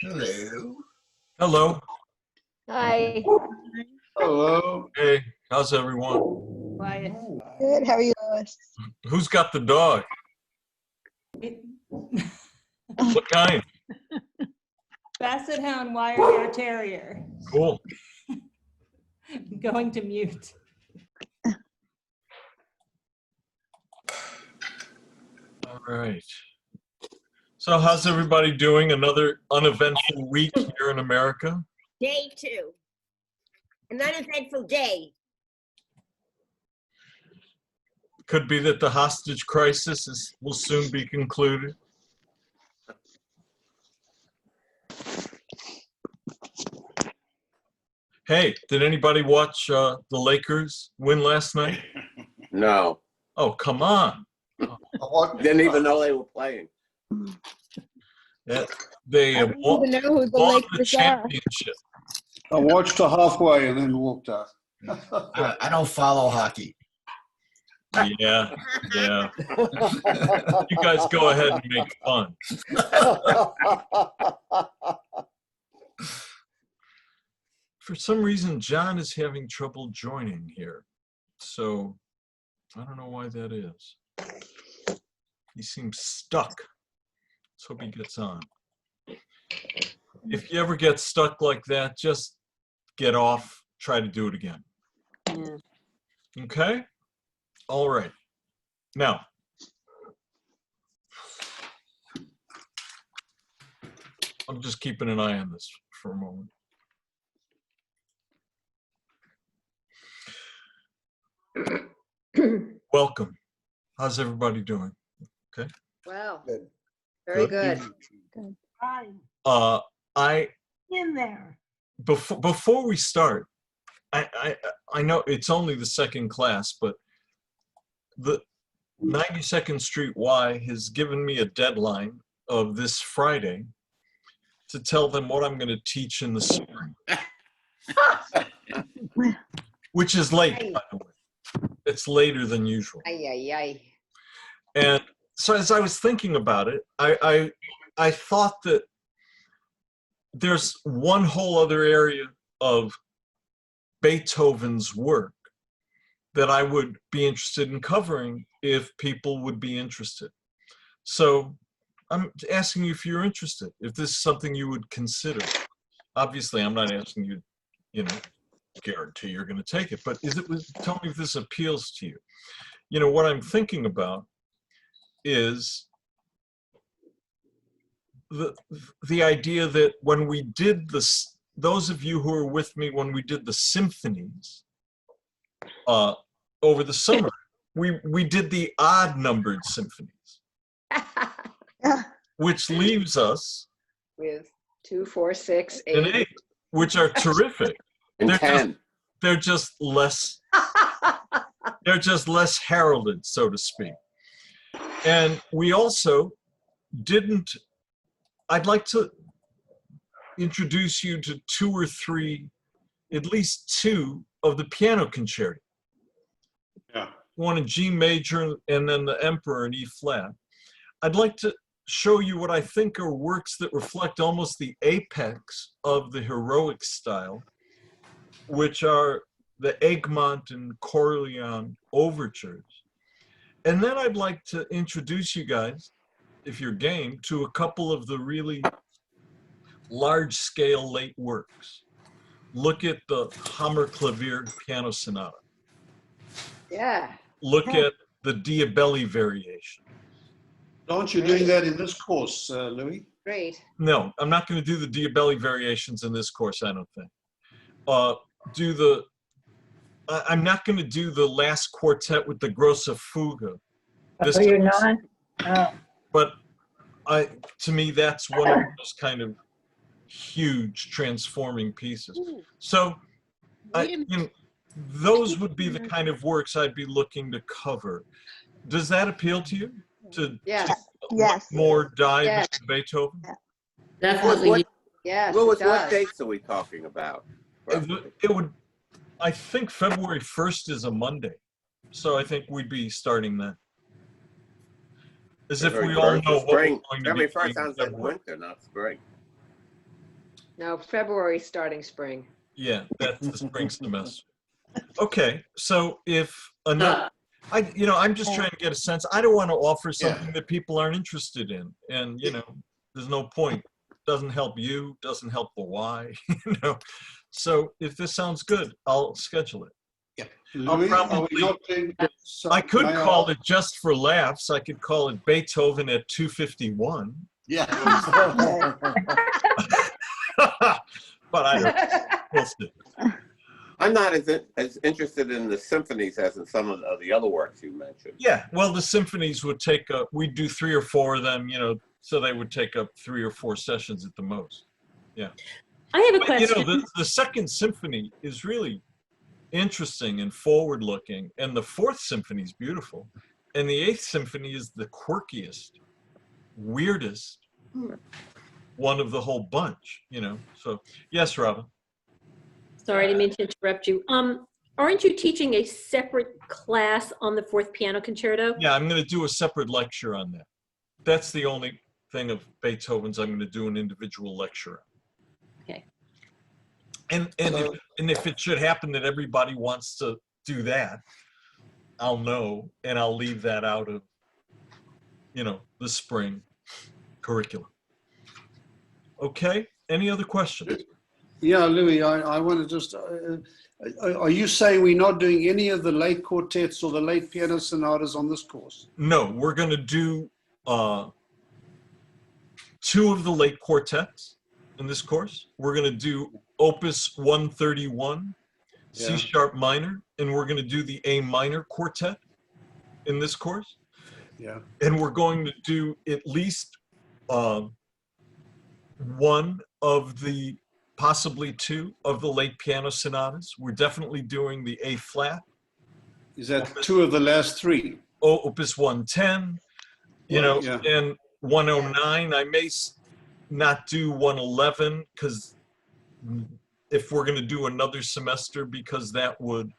Hello. Hello. Hi. Hello. Hey, how's everyone? Quiet. Good. How are you, Lois? Who's got the dog? What kind? Basset Hound Wire Hair Terrier. Cool. Going to mute. All right. So how's everybody doing? Another uneventful week here in America? Day 2. An uneventful day. Could be that the hostage crisis will soon be concluded. Hey, did anybody watch the Lakers win last night? No. Oh, come on. Didn't even know they were playing. Yeah, they I don't won even know who the the Lakers are. championship. I watched her halfway and then walked out. I don't follow hockey. Yeah. You guys go ahead and make fun. For some reason, John is having trouble joining here. So I don't know why that is. He seems stuck. Let's hope he gets on. If you ever get stuck like that, just get off, try to do it again. Yeah. Okay? All right. Now, I'm just keeping an eye on this for a moment. Welcome. How's everybody doing? Okay. Wow. Good. Very Good. good. I In there. before we start, I know it's only the second class, but the 92nd Street Y has given me a deadline of this Friday to tell them what I'm going to teach in the spring, which is late, by the way. It's later than usual. Ay, ay, ay. And so as I was thinking about it, I thought that there's one whole other area of Beethoven's work that I would be interested in covering if people would be interested. So I'm asking you if you're interested, if this is something you would consider. Obviously, I'm not asking you, guarantee you're going to take it, but tell me if this appeals to you. What I'm thinking about is the idea that when we did this, those of you who were with me when we did the symphonies over the summer, we did the odd numbered symphonies, which leaves us With 2, 4, 6, 8. an 8, which are terrific. And 10. They're just less heralded, so to speak. And we also didn't. I'd like to introduce you to 2 or 3, at least 2 of the piano concerti. Yeah. One in G major and then the Emperor in E flat. I'd like to show you what I think are works that reflect almost the apex of the heroic style, which are the Egmont and Corleone overtures. And then I'd like to introduce you guys, if you're game, to a couple of the really large-scale late works. Look at the Hammerklavier Piano Sonata. Yeah. Look at the Diabelli Variation. Aren't you doing that in this course, Louis? Great. No, I'm not going to do the Diabelli Variations in this course, I don't think. I'm not going to do the last quartet with the Grosse Fuge. Oh, you're not? Oh. But to me, that's one of those kind of huge transforming pieces. So, those would be the kind of works I'd be looking to cover. Does that appeal to you? To Yes. more dive Yes. into Beethoven? Definitely. Yes, Louis, it what does. dates are we talking about? It would. I think February 1st is a Monday, so I think we'd be starting then. As if we all know what we're going to February be 1st doing sounds in like February. winter, not spring. No, February starting spring. Yeah, that's the spring semester. Okay, so if another, I'm just trying to get a sense. I don't want to offer something that people aren't interested in, and there's no point. Doesn't help you, doesn't help the why, So if this sounds good, I'll schedule it. Louis, are we probably- not doing, I could may call it just for laughs. I could call it Beethoven at 2:51. Yeah. But I don't. We'll see. I'm not as interested in the symphonies as in some of the other works you mentioned. Yeah, well, the symphonies would take up, we'd do 3 or 4 of them, so they would take up 3 or 4 sessions at the most. Yeah. I have a But, question. the second symphony is really interesting and forward-looking, and the 4th symphony is beautiful, and the 8th symphony is the quirkiest, weirdest one of the whole bunch, So, yes, Robin. Sorry, I didn't mean to interrupt you. Aren't you teaching a separate class on the 4th piano concerto? Yeah, I'm going to do a separate lecture on that. That's the only thing of Beethoven's I'm going to do an individual lecture on. Okay. And if it should happen that everybody wants to do that, I'll know, and I'll leave that out of, the spring curriculum. Okay, any other questions? Yeah, Louis, I want to just, are you saying we're not doing any of the late quartets or the late piano sonatas on this course? No, we're going to do 2 of the late quartets in this course. We're going to do Opus 131, C sharp minor, and we're going to do the A minor quartet in this course. Yeah. And we're going to do at least 1 of the, possibly 2 of the late piano sonatas. We're definitely doing the A flat. Is that 2 of the last 3? Opus 110, Yeah. and 109. I may not do 111 because if we're going to do another semester, because that would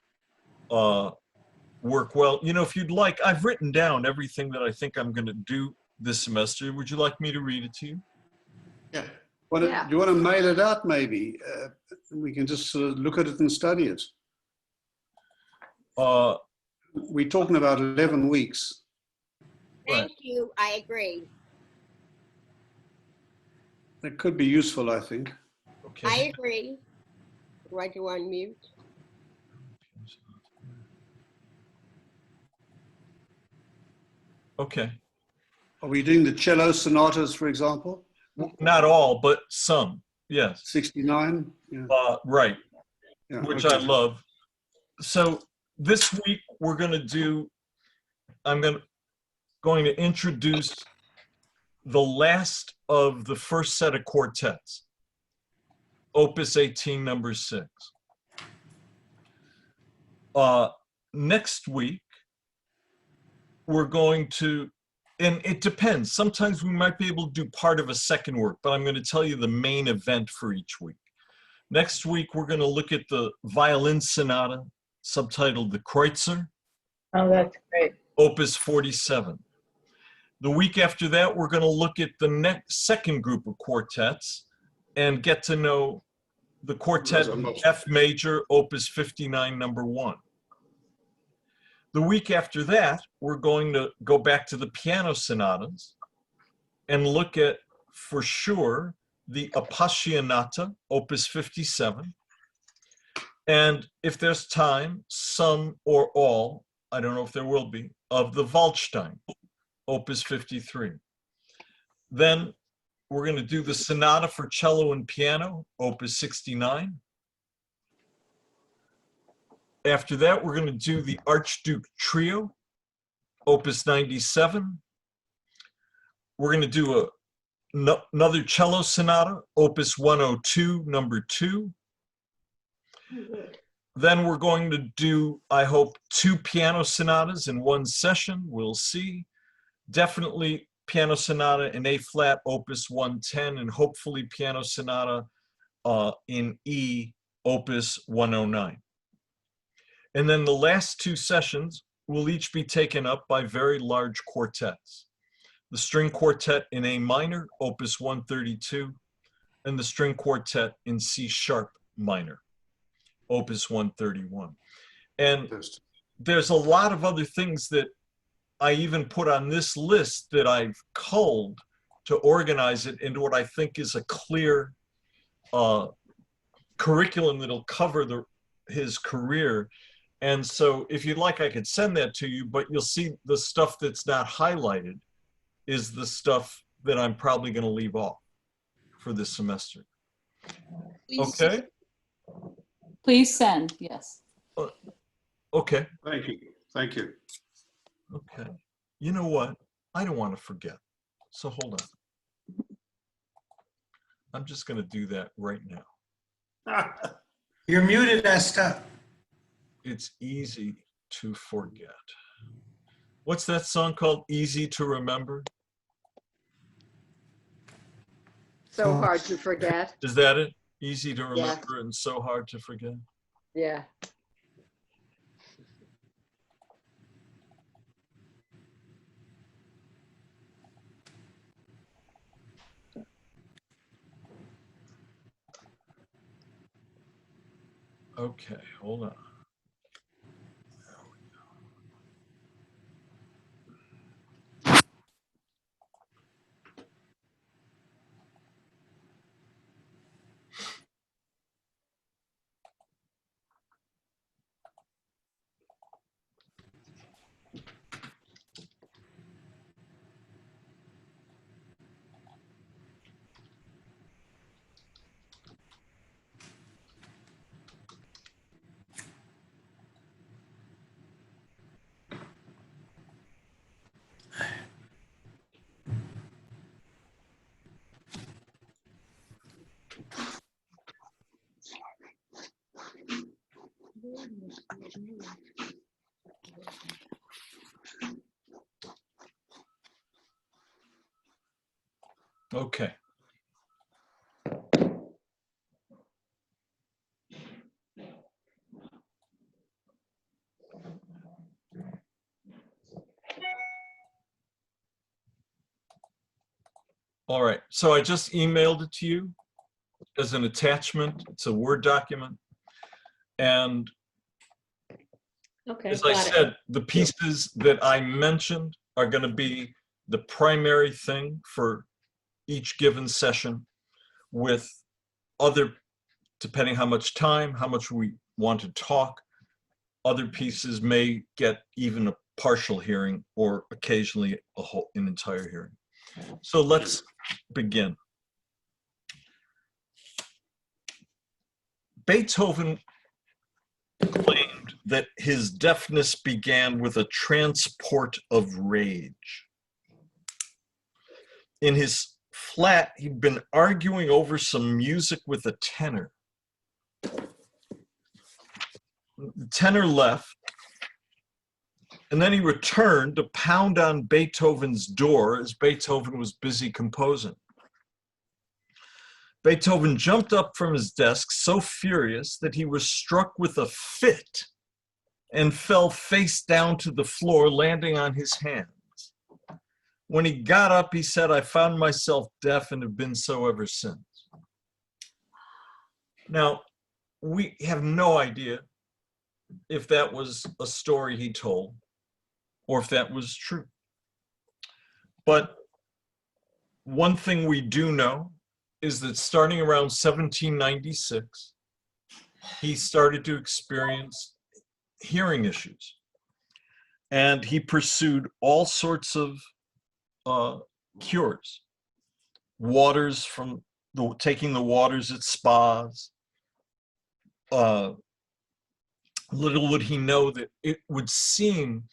work well. If you'd like, I've written down everything that I think I'm going to do this semester. Would you like me to read it to you? Yeah. Do you want to mail it out maybe? We can just sort of look at it and study it. We're talking about 11 weeks. Right. Thank you. I agree. That could be useful, I think. Okay. I agree. Why do you on mute? Okay. Are we doing the cello sonatas, for example? Not all, but some. Yes. 69? Yeah. Right. Yeah, Which okay. I love. So this week we're going to do, I'm going to introduce the last of the first set of quartets, Opus 18, number 6. Next week, we're going to, and it depends. Sometimes we might be able to do part of a second work, but I'm going to tell you the main event for each week. Next week, we're going to look at the violin sonata, subtitled the Kreutzer, Oh, that's great. Opus 47. The week after that, we're going to look at the second group of quartets and get to know the quartet in F major, Opus 59, number 1. The week after that, we're going to go back to the piano sonatas and look at, for sure, the Appassionata, Opus 57. And if there's time, some or all, I don't know if there will be, of the Waldstein, Opus 53. Then we're going to do the Sonata for Cello and Piano, Opus 69. After that, we're going to do the Archduke Trio, Opus 97. We're going to do another cello sonata, Opus 102, number 2. Then we're going to do, I hope, 2 piano sonatas in one session. We'll see. Definitely piano sonata in A flat, Opus 110, and hopefully piano sonata in E, Opus 109. And then the last 2 sessions will each be taken up by very large quartets. The string quartet in A minor, Opus 132, and the string quartet in C sharp minor, Opus 131. And there's a lot of other things that I even put on this list that I've culled to organize it into what I think is a clear curriculum that'll cover his career. And so if you'd like, I could send that to you, but you'll see the stuff that's not highlighted is the stuff that I'm probably going to leave off for this semester. Okay? Please send, yes. Okay. Thank you. Thank you. Okay. You know what? I don't want to forget. So hold on. I'm just going to do that right now. You're muted, Esther. It's easy to forget. What's that song called? Easy to Remember? So hard to forget. Is that it? Easy to remember and so hard to forget? Yeah. Okay, hold on. Okay. All right, so I just emailed it to you as an attachment. It's a Word document. And Okay, as I got it. said, the pieces that I mentioned are going to be the primary thing for each given session, with other, depending how much time, how much we want to talk, other pieces may get even a partial hearing or occasionally an entire hearing. So let's begin. Beethoven claimed that his deafness began with a transport of rage. In his flat, he'd been arguing over some music with a tenor. The tenor left, and then he returned to pound on Beethoven's door as Beethoven was busy composing. Beethoven jumped up from his desk so furious that he was struck with a fit and fell face down to the floor, landing on his hands. When he got up, he said, "I found myself deaf and have been so ever since." Now, we have no idea if that was a story he told or if that was true. But one thing we do know is that starting around 1796, he started to experience hearing issues. And he pursued all sorts of cures. Waters from taking the waters at spas. Little would he know that it would seem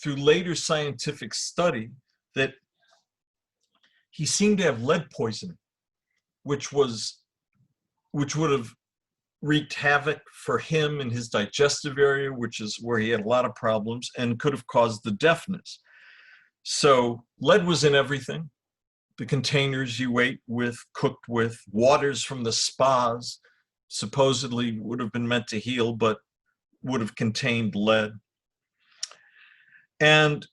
through later scientific study that he seemed to have lead poisoning, which would have wreaked havoc for him in his digestive area, which is where he had a lot of problems, and could have caused the deafness. So lead was in everything. The containers you ate with, cooked with, waters from the spas supposedly would have been meant to heal, but would have contained lead. And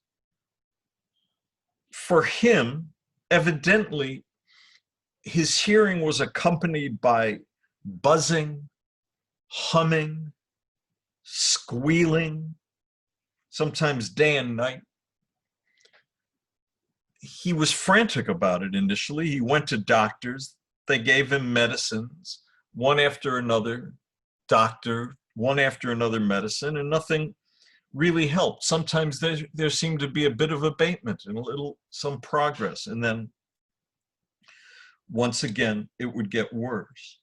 for him, evidently, his hearing was accompanied by buzzing, humming, squealing, sometimes day and night. He was frantic about it initially. He went to doctors. They gave him medicines, one after another, doctor, one after another medicine, and nothing really helped. Sometimes there seemed to be a bit of abatement and some progress, and then once again, it would get worse.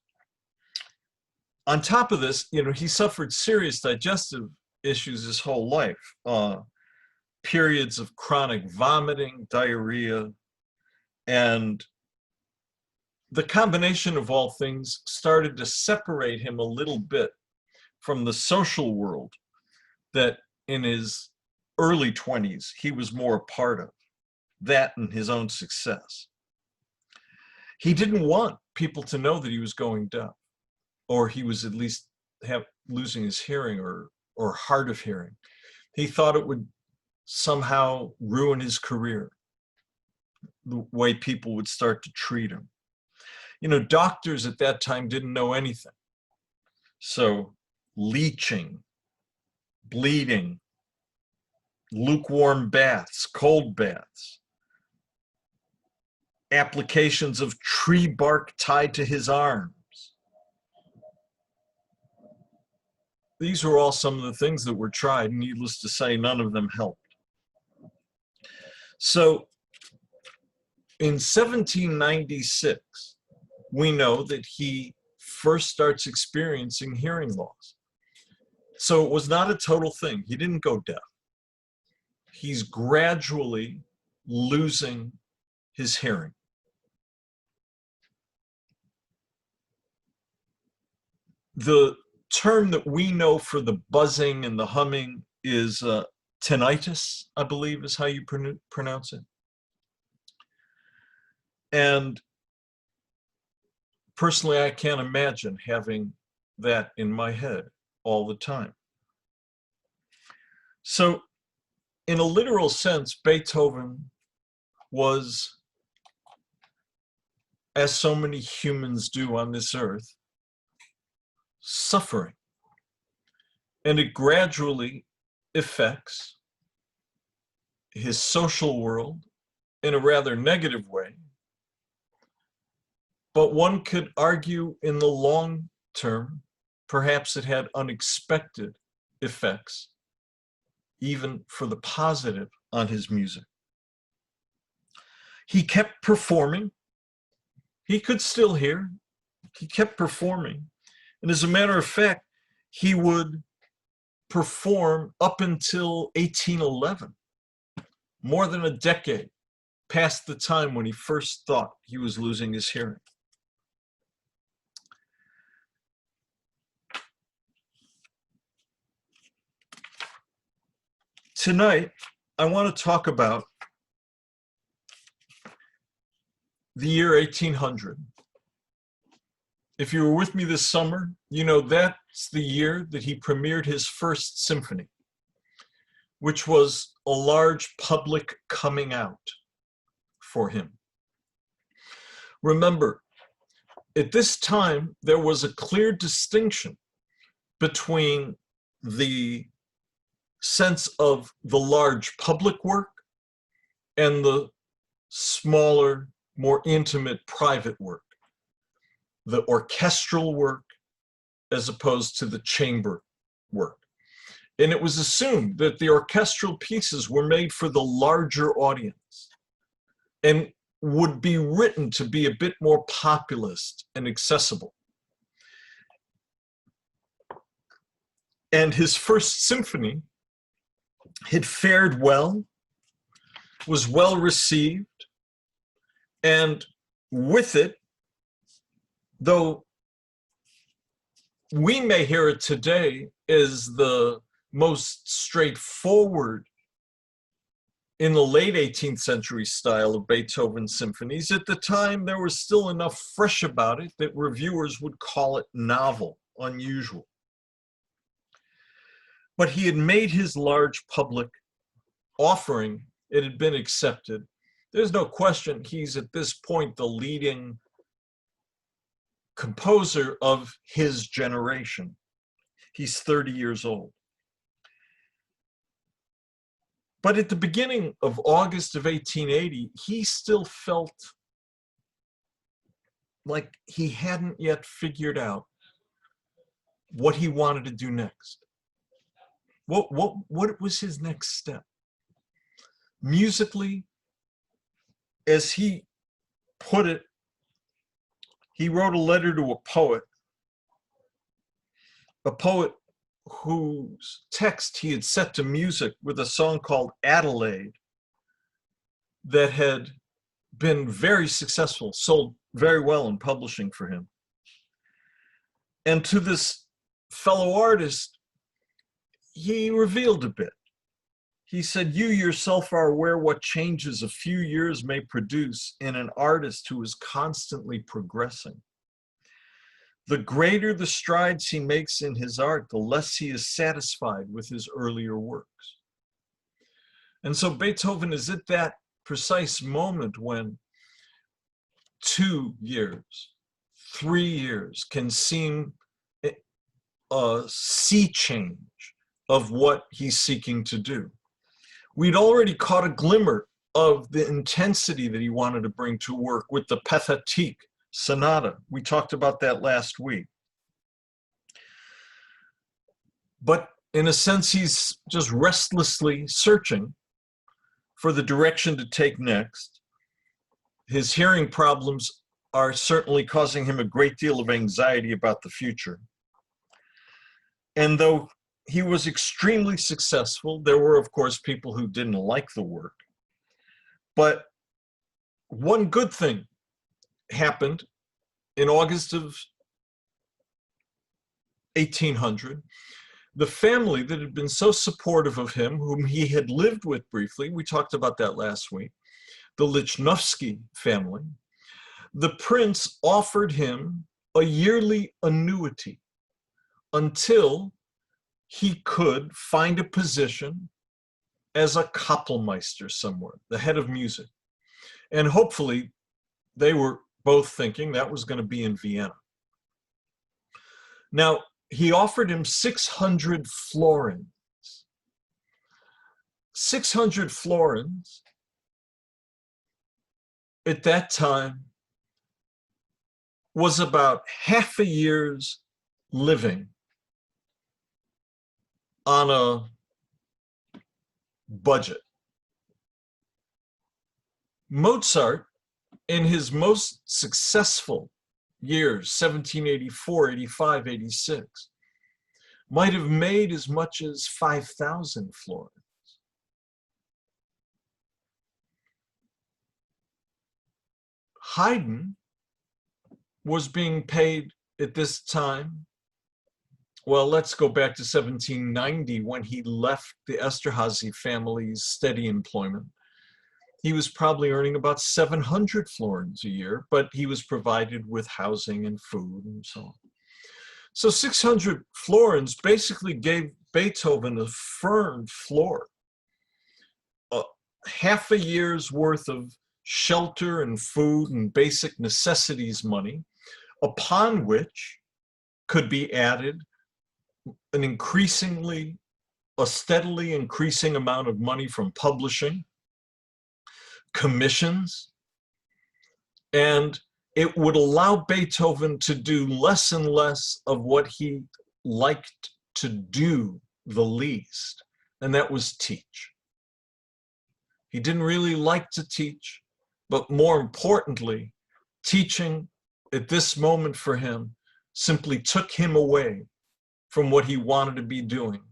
On top of this, he suffered serious digestive issues his whole life. Periods of chronic vomiting, diarrhea, and the combination of all things started to separate him a little bit from the social world that in his early 20s he was more a part of, that and his own success. He didn't want people to know that he was going deaf, or he was at least losing his hearing or hard of hearing. He thought it would somehow ruin his career, the way people would start to treat him. Doctors at that time didn't know anything. So leeching, bleeding, lukewarm baths, cold baths, applications of tree bark tied to his arms. These were all some of the things that were tried. Needless to say, none of them helped. So in 1796, we know that he first starts experiencing hearing loss. So it was not a total thing. He didn't go deaf. He's gradually losing his hearing. The term that we know for the buzzing and the humming is tinnitus, I believe is how you pronounce it. And personally, I can't imagine having that in my head all the time. So in a literal sense, Beethoven was, as so many humans do on this earth, suffering. And it gradually affects his social world in a rather negative way. But one could argue in the long term, perhaps it had unexpected effects, even for the positive, on his music. He kept performing. He could still hear. He kept performing. And as a matter of fact, he would perform up until 1811, more than a decade past the time when he first thought he was losing his hearing. Tonight, I want to talk about the year 1800. If you were with me this summer, you know that's the year that he premiered his first symphony, which was a large public coming out for him. Remember, at this time, there was a clear distinction between the sense of the large public work and the smaller, more intimate private work, the orchestral work as opposed to the chamber work. And it was assumed that the orchestral pieces were made for the larger audience and would be written to be a bit more populist and accessible. And his first symphony had fared well, was well received, and with it, though we may hear it today as the most straightforward in the late 18th century style of Beethoven's symphonies, at the time there was still enough fresh about it that reviewers would call it novel, unusual. But he had made his large public offering. It had been accepted. There's no question he's at this point the leading composer of his generation. He's 30 years old. But at the beginning of August of 1880, he still felt like he hadn't yet figured out what he wanted to do next. What was his next step? Musically, as he put it, he wrote a letter to a poet whose text he had set to music with a song called Adelaide that had been very successful, sold very well in publishing for him. And to this fellow artist, he revealed a bit. He said, "You yourself are aware what changes a few years may produce in an artist who is constantly progressing. The greater the strides he makes in his art, the less he is satisfied with his earlier works." And so Beethoven is at that precise moment when 2 years, 3 years can seem a sea change of what he's seeking to do. We'd already caught a glimmer of the intensity that he wanted to bring to work with the Pathetique Sonata. We talked about that last week. But in a sense, he's just restlessly searching for the direction to take next. His hearing problems are certainly causing him a great deal of anxiety about the future. And though he was extremely successful, there were, of course, people who didn't like the work. But one good thing happened in August of 1800. The family that had been so supportive of him, whom he had lived with briefly, we talked about that last week, the Lichnowsky family, the prince offered him a yearly annuity until he could find a position as a Kapellmeister somewhere, the head of music. And hopefully they were both thinking that was going to be in Vienna. Now, he offered him 600 florins. 600 florins at that time was about half a year's living on a budget. Mozart, in his most successful years, 1784, 85, 86, might have made as much as 5,000 florins. Haydn was being paid at this time, well, let's go back to 1790 when he left the Esterhazy family's steady employment. He was probably earning about 700 florins a year, but he was provided with housing and food and so on. So 600 florins basically gave Beethoven a firm floor. Half a year's worth of shelter and food and basic necessities money, upon which could be added a steadily increasing amount of money from publishing, commissions, and it would allow Beethoven to do less and less of what he liked to do the least, and that was teach. He didn't really like to teach, but more importantly, teaching at this moment for him simply took him away from what he wanted to be doing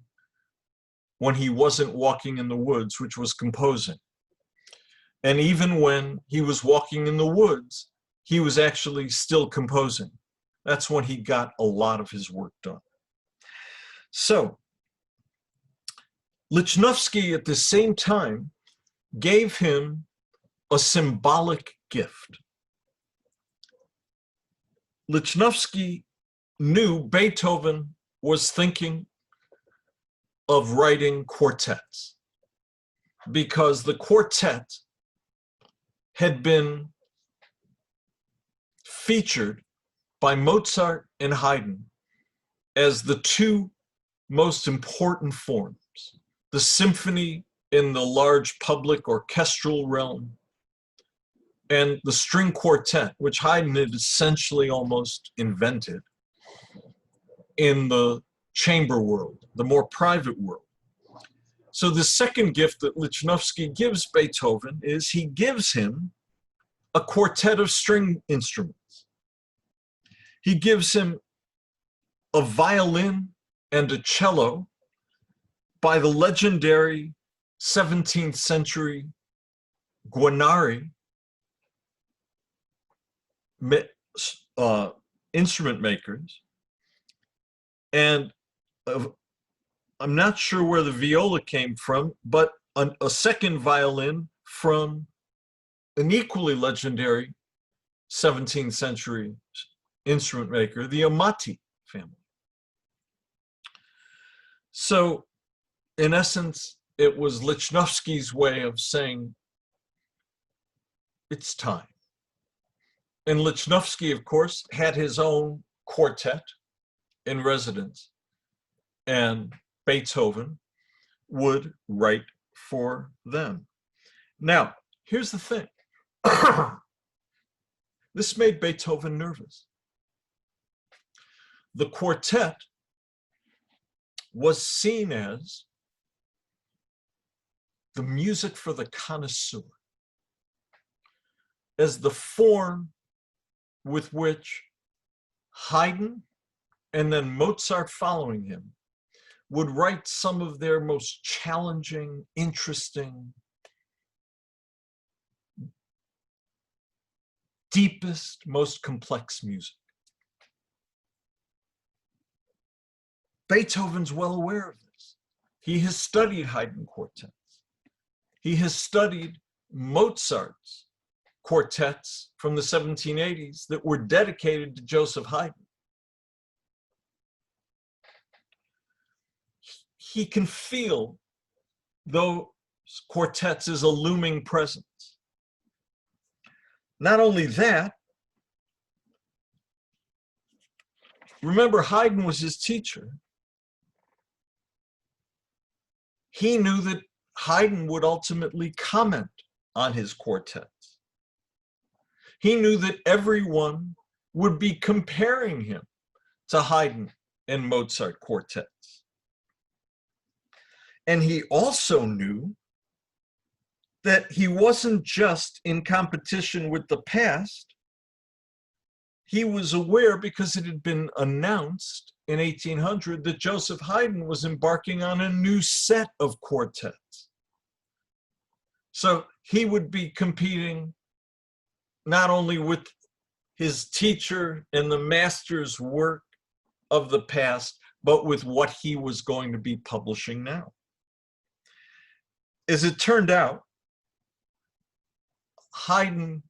when he wasn't walking in the woods, which was composing. And even when he was walking in the woods, he was actually still composing. That's when he got a lot of his work done. So, Lichnowsky at the same time gave him a symbolic gift. Lichnowsky knew Beethoven was thinking of writing quartets because the quartet had been featured by Mozart and Haydn as the two most important forms, the symphony in the large public orchestral realm, and the string quartet, which Haydn had essentially almost invented in the chamber world, the more private world. So the second gift that Lichnowsky gives Beethoven is he gives him a quartet of string instruments. He gives him a violin and a cello by the legendary 17th century Guarneri instrument makers. And I'm not sure where the viola came from, but a second violin from an equally legendary 17th century instrument maker, the Amati family. So in essence, it was Lichnowsky's way of saying, it's time. And Lichnowsky, of course, had his own quartet in residence, and Beethoven would write for them. Now, here's the thing. This made Beethoven nervous. The quartet was seen as the music for the connoisseur, as the form with which Haydn and then Mozart following him would write some of their most challenging, interesting, deepest, most complex music. Beethoven's well aware of this. He has studied Haydn quartets. He has studied Mozart's quartets from the 1780s that were dedicated to Joseph Haydn. He can feel those quartets as a looming presence. Not only that, remember Haydn was his teacher. He knew that Haydn would ultimately comment on his quartets. He knew that everyone would be comparing him to Haydn and Mozart quartets. And he also knew that he wasn't just in competition with the past. He was aware, because it had been announced in 1800, that Joseph Haydn was embarking on a new set of quartets. So he would be competing not only with his teacher and the master's work of the past, but with what he was going to be publishing now. As it turned out, Haydn,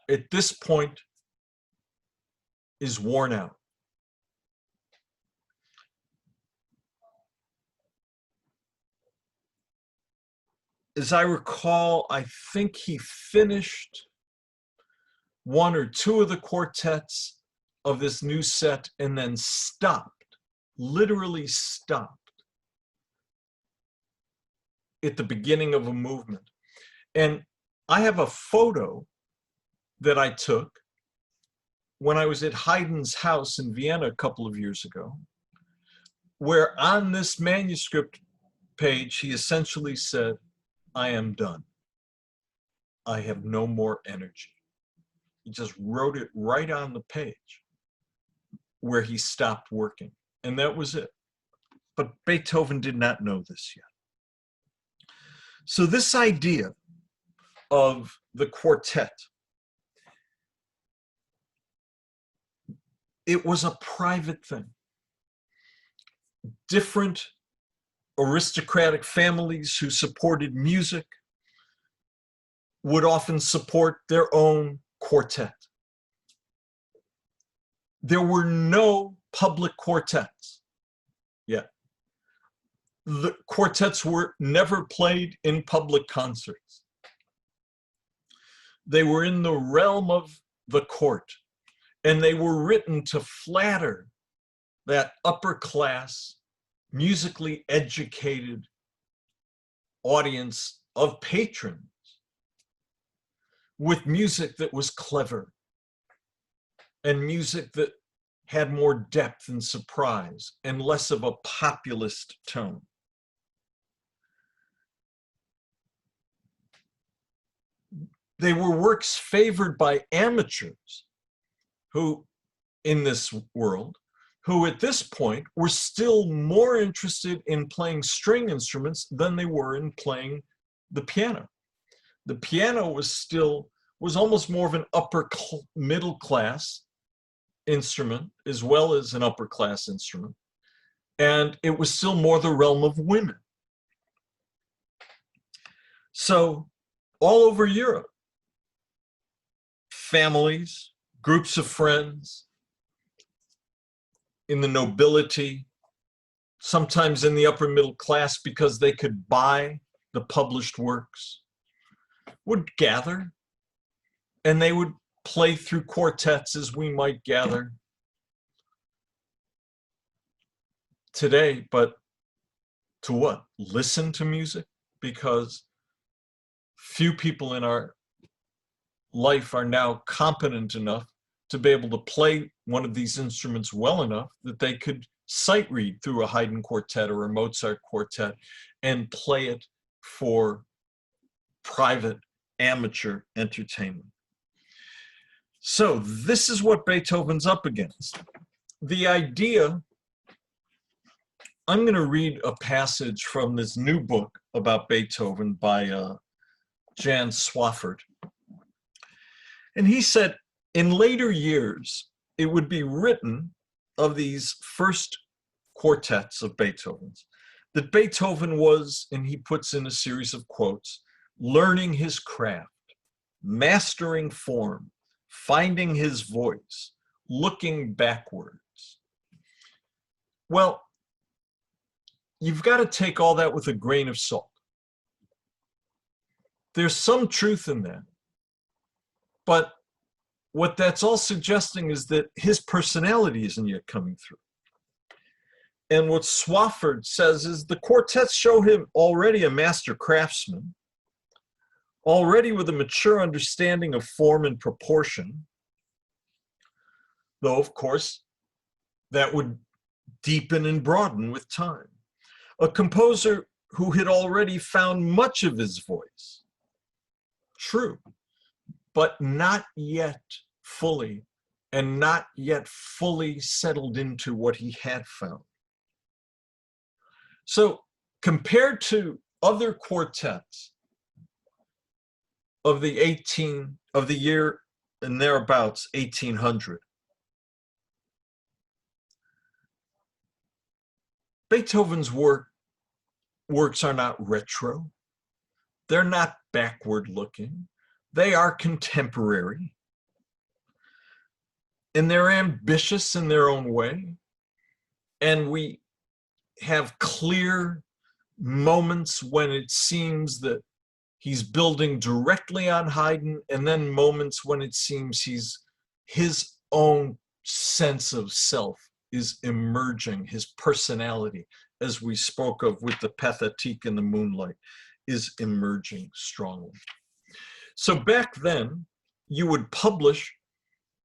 at this point, is worn out. As I recall, I think he finished one or two of the quartets of this new set and then stopped, literally stopped, at the beginning of a movement. And I have a photo that I took when I was at Haydn's house in Vienna a couple of years ago, where on this manuscript page, he essentially said, I am done. I have no more energy. He just wrote it right on the page where he stopped working, and that was it. But Beethoven did not know this yet. So this idea of the quartet, it was a private thing. Different aristocratic families who supported music would often support their own quartet. There were no public quartets yet. The quartets were never played in public concerts. They were in the realm of the court. And they were written to flatter that upper class, musically educated audience of patrons with music that was clever and music that had more depth and surprise and less of a populist tone. They were works favored by amateurs who, in this world, who at this point were still more interested in playing string instruments than they were in playing the piano. The piano was almost more of an middle class instrument as well as an upper class instrument. And it was still more the realm of women. So all over Europe, families, groups of friends, in the nobility, sometimes in the upper middle class because they could buy the published works, would gather and they would play through quartets as we might gather today, but to what? Listen to music? Because few people in our life are now competent enough to be able to play one of these instruments well enough that they could sight read through a Haydn quartet or a Mozart quartet and play it for private amateur entertainment. So this is what Beethoven's up against. The idea, I'm going to read a passage from this new book about Beethoven by Jan Swafford. And he said, in later years, it would be written of these first quartets of Beethoven's that Beethoven was, and he puts in a series of quotes, learning his craft, mastering form, finding his voice, looking backwards. Well, you've got to take all that with a grain of salt. There's some truth in that, but what that's all suggesting is that his personality isn't yet coming through. And what Swafford says is the quartets show him already a master craftsman, already with a mature understanding of form and proportion, though of course that would deepen and broaden with time. A composer who had already found much of his voice, true, but not yet fully, and not yet fully settled into what he had found. So compared to other quartets of the year and thereabouts, 1800, Beethoven's works are not retro. They're not backward looking. They are contemporary. And they're ambitious in their own way. And we have clear moments when it seems that he's building directly on Haydn, and then moments when it seems his own sense of self is emerging, his personality, as we spoke of with the Pathétique in the Moonlight, is emerging strongly. So back then, you would publish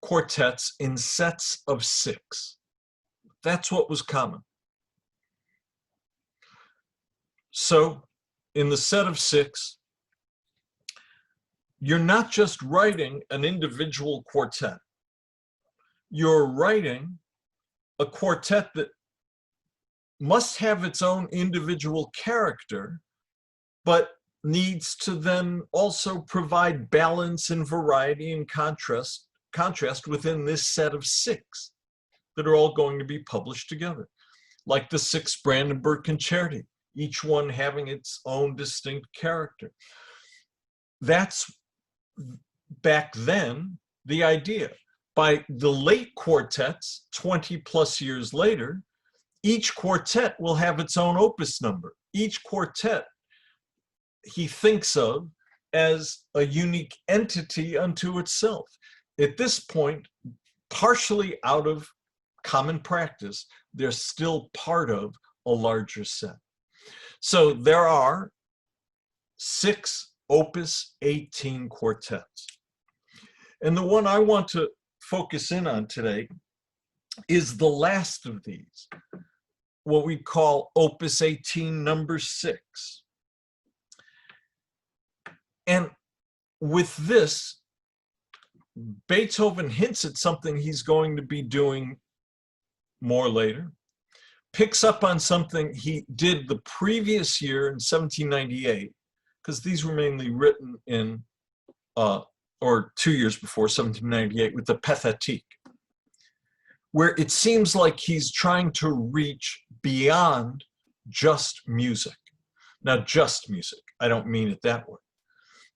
quartets in sets of 6. That's what was common. So in the set of 6, you're not just writing an individual quartet. You're writing a quartet that must have its own individual character, but needs to then also provide balance and variety and contrast within this set of 6 that are all going to be published together, like the 6 Brandenburg Concerti, each one having its own distinct character. That's back then the idea. By the late quartets, 20 plus years later, each quartet will have its own opus number. Each quartet he thinks of as a unique entity unto itself. At this point, partially out of common practice, they're still part of a larger set. So there are 6 Opus 18 quartets. And the one I want to focus in on today is the last of these, what we call Opus 18 number 6. And with this, Beethoven hints at something he's going to be doing more later, picks up on something he did the previous year in 1798, because these were mainly written in, or 2 years before 1798, with the Pathétique, where it seems like he's trying to reach beyond just music. Now, just music, I don't mean it that way,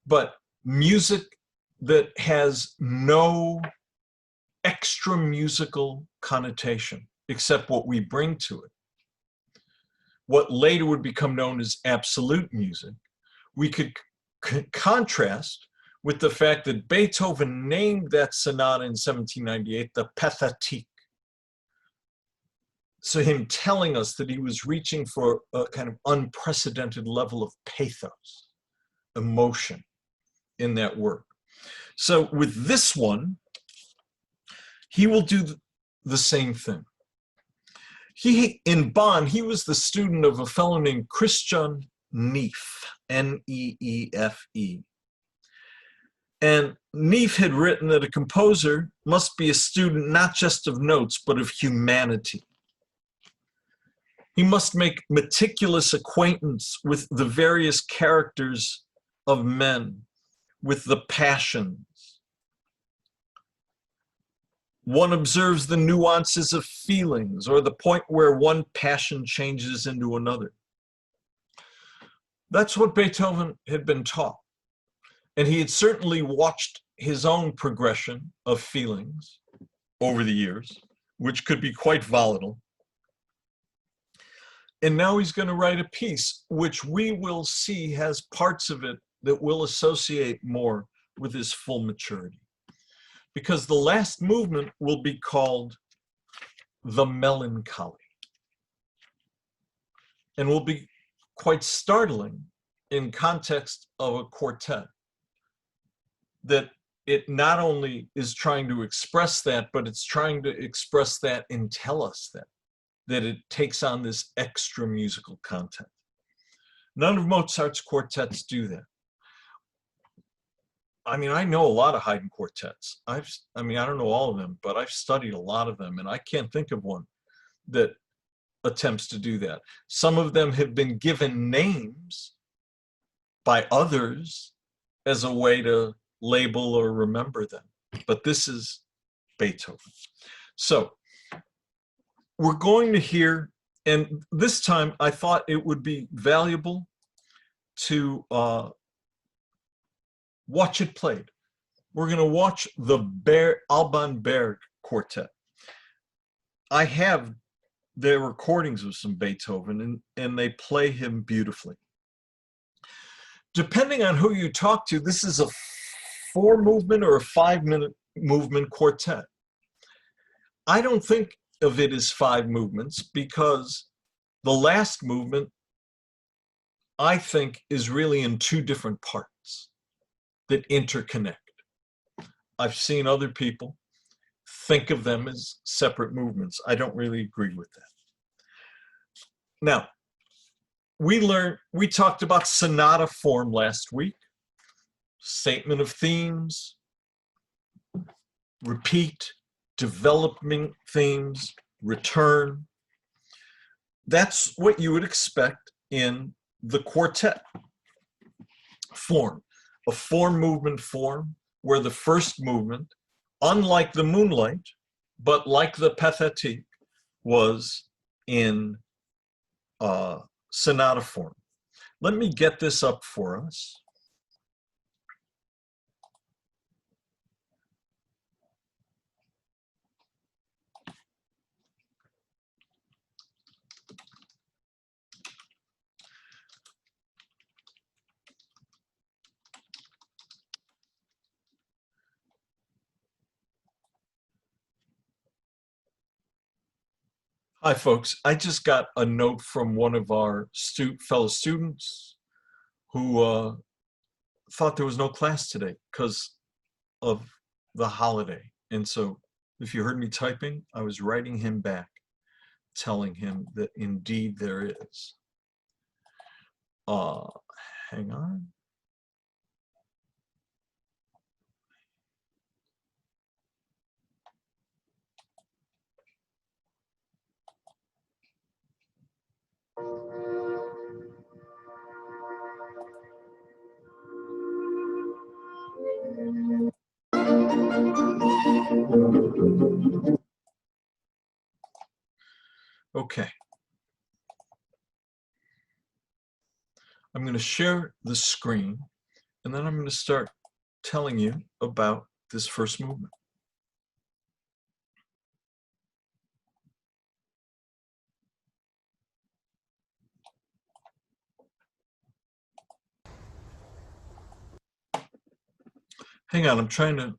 but music that has no extra musical connotation except what we bring to it. What later would become known as absolute music, we could contrast with the fact that Beethoven named that sonata in 1798 the Pathétique. So him telling us that he was reaching for a kind of unprecedented level of pathos, emotion in that work. So with this one, he will do the same thing. In Bonn, he was the student of a fellow named Christian Neef, N-E-E-F-E. And Neef had written that a composer must be a student not just of notes, but of humanity. He must make meticulous acquaintance with the various characters of men, with the passions. One observes the nuances of feelings or the point where one passion changes into another. That's what Beethoven had been taught. And he had certainly watched his own progression of feelings over the years, which could be quite volatile. And now he's going to write a piece which we will see has parts of it that will associate more with his full maturity. Because the last movement will be called the Melancholy, and will be quite startling in context of a quartet, that it not only is trying to express that, but it's trying to express that and tell us that it takes on this extra musical content. None of Mozart's quartets do that. I mean, I know a lot of Haydn quartets. I don't know all of them, but I've studied a lot of them, and I can't think of one that attempts to do that. Some of them have been given names by others as a way to label or remember them, but this is Beethoven. So we're going to hear, and this time I thought it would be valuable to watch it played. We're going to watch the Alban Berg Quartet. I have their recordings of some Beethoven, and they play him beautifully. Depending on who you talk to, this is a 4-movement or a 5-minute movement quartet. I don't think of it as 5 movements because the last movement, I think, is really in 2 different parts that interconnect. I've seen other people think of them as separate movements. I don't really agree with that. Now, we talked about sonata form last week, statement of themes, repeat, developing themes, return. That's what you would expect in the quartet form. A 4-movement form where the first movement, unlike the Moonlight, but like the Pathétique, was in sonata form. Let me get this up for us. Hi, folks. I just got a note from one of our fellow students who thought there was no class today because of the holiday. And so if you heard me typing, I was writing him back, telling him that indeed there is. Hang on. Okay. I'm going to share the screen, and then I'm going to start telling you about this first movement. Hang on, I'm trying to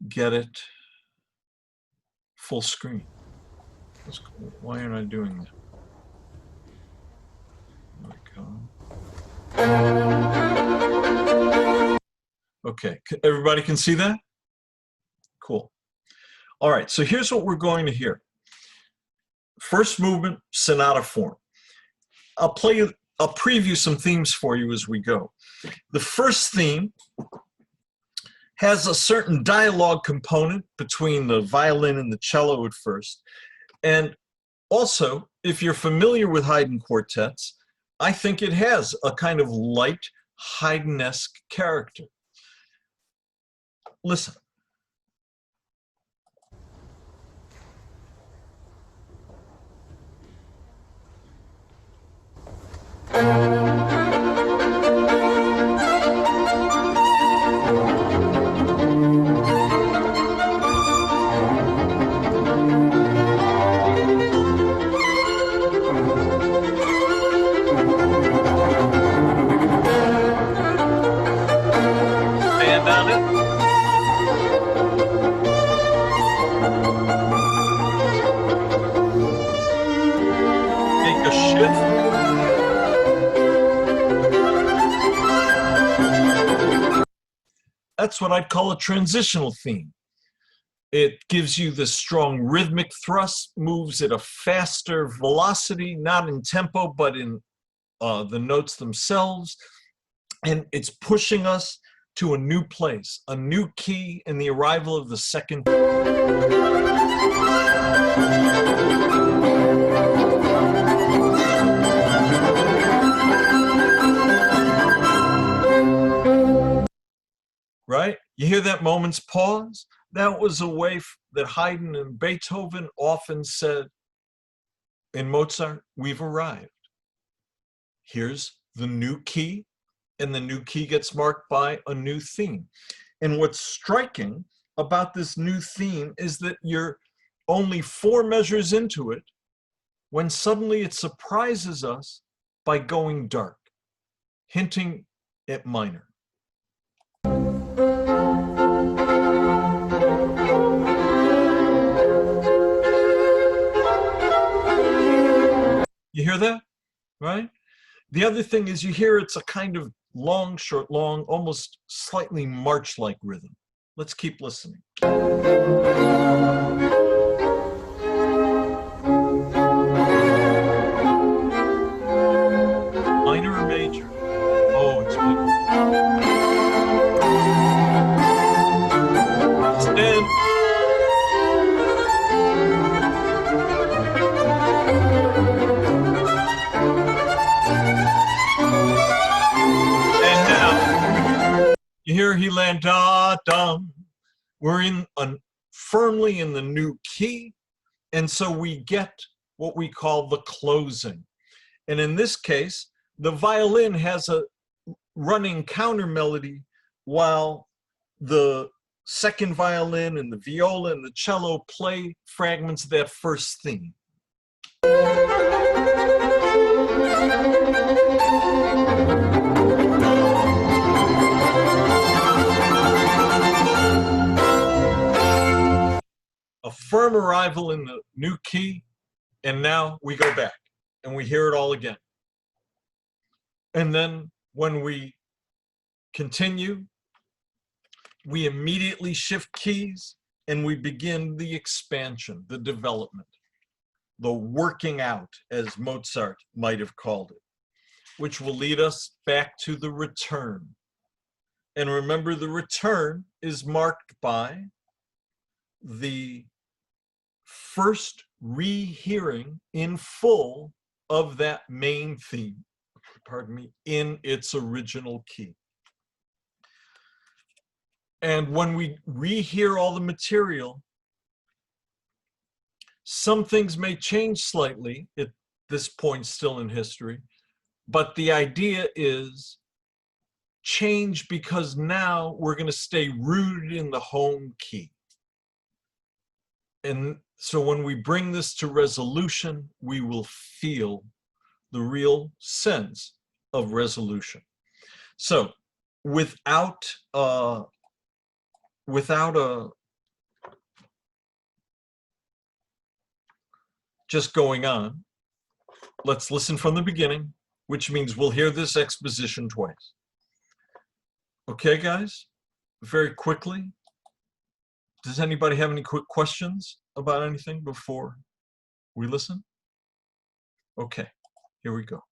get it full screen. Why aren't I doing that? There we go. Okay, everybody can see that? Cool. All right, so here's what we're going to hear. First movement, sonata form. I'll preview some themes for you as we go. The first theme has a certain dialogue component between the violin and the cello at first. And also, if you're familiar with Haydn quartets, I think it has a kind of light Haydn-esque character. Listen. Band on it. Make a shift. That's what I'd call a transitional theme. It gives you the strong rhythmic thrust, moves at a faster velocity, not in tempo, but in the notes themselves. And it's pushing us to a new place, a new key in the arrival of the second. Right? You hear that moment's pause? That was a way that Haydn and Beethoven often said in Mozart, we've arrived. Here's the new key, and the new key gets marked by a new theme. And what's striking about this new theme is that you're only 4 measures into it when suddenly it surprises us by going dark, hinting at minor. You hear that, right? The other thing is you hear it's a kind of long, short, long, almost slightly march-like rhythm. Let's keep listening. Minor or major? Oh, it's big. Stand. You hear he land da dum. We're firmly in the new key, and so we get what we call the closing. And in this case, the violin has a running counter melody while the second violin and the viola and the cello play fragments of that first theme. A a firm arrival in the new key, and now we go back and we hear it all again. And then when we continue, we immediately shift keys and we begin the expansion, the development, the working out, as Mozart might have called it, which will lead us back to the return. And remember, the return is marked by the first rehearing in full of that main theme, pardon me, in its original key. And when we rehear all the material, some things may change slightly at this point still in history, but the idea is change because now we're going to stay rooted in the home key. And so when we bring this to resolution, we will feel the real sense of resolution. So without just going on, let's listen from the beginning, which means we'll hear this exposition twice. Okay, guys, very quickly. Does anybody have any quick questions about anything before we listen? Okay, here we go.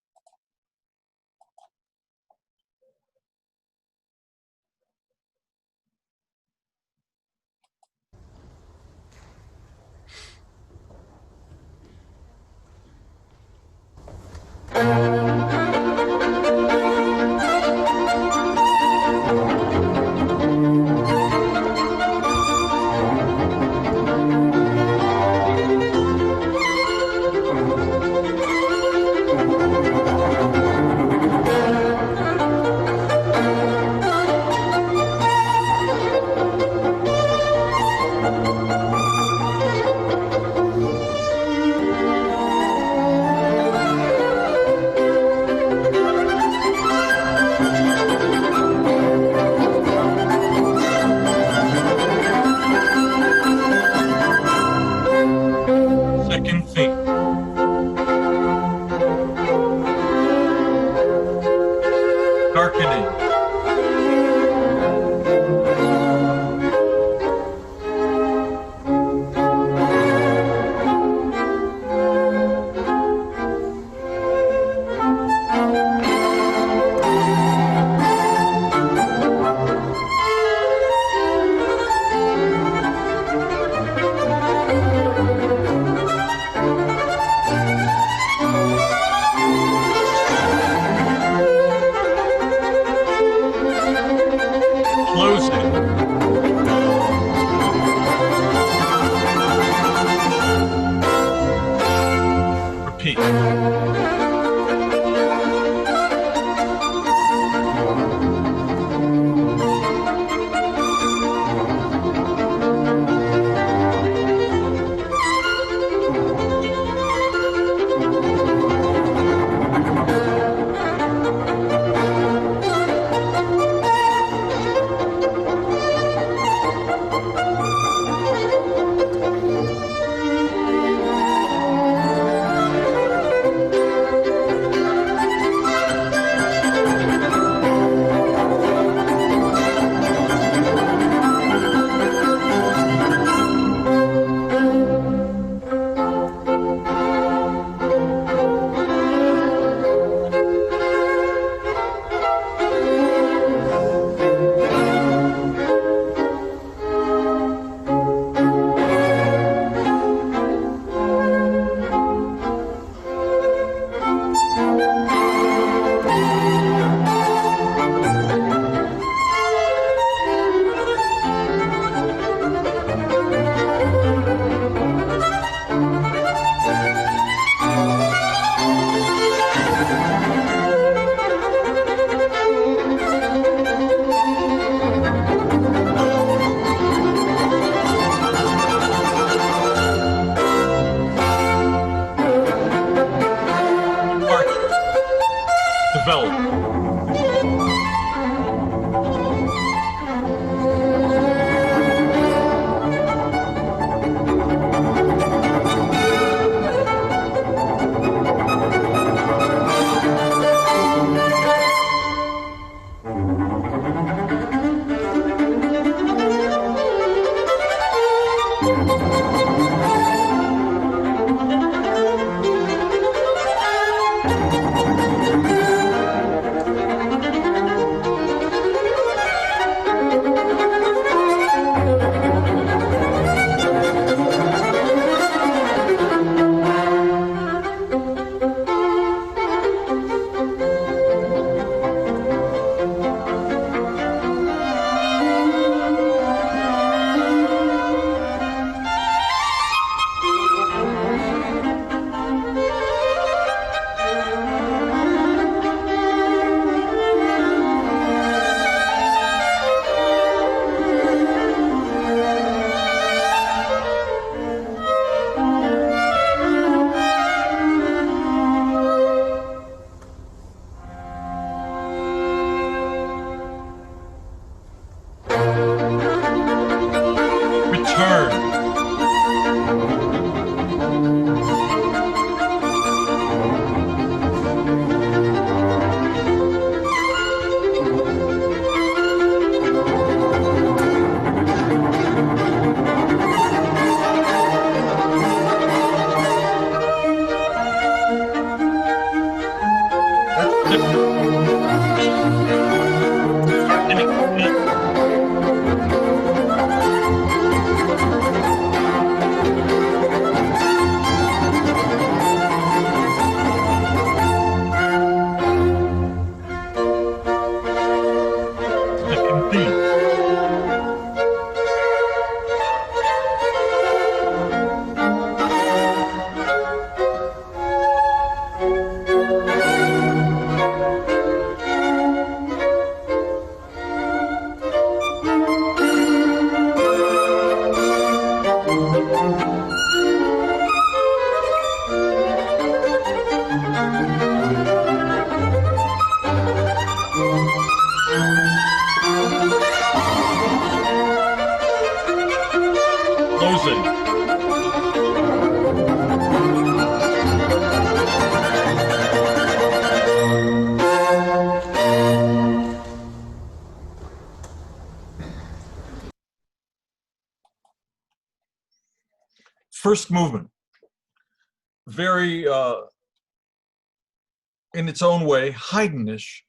Return. That's different. Second theme. Closing. First movement, very in its own way Haydnish,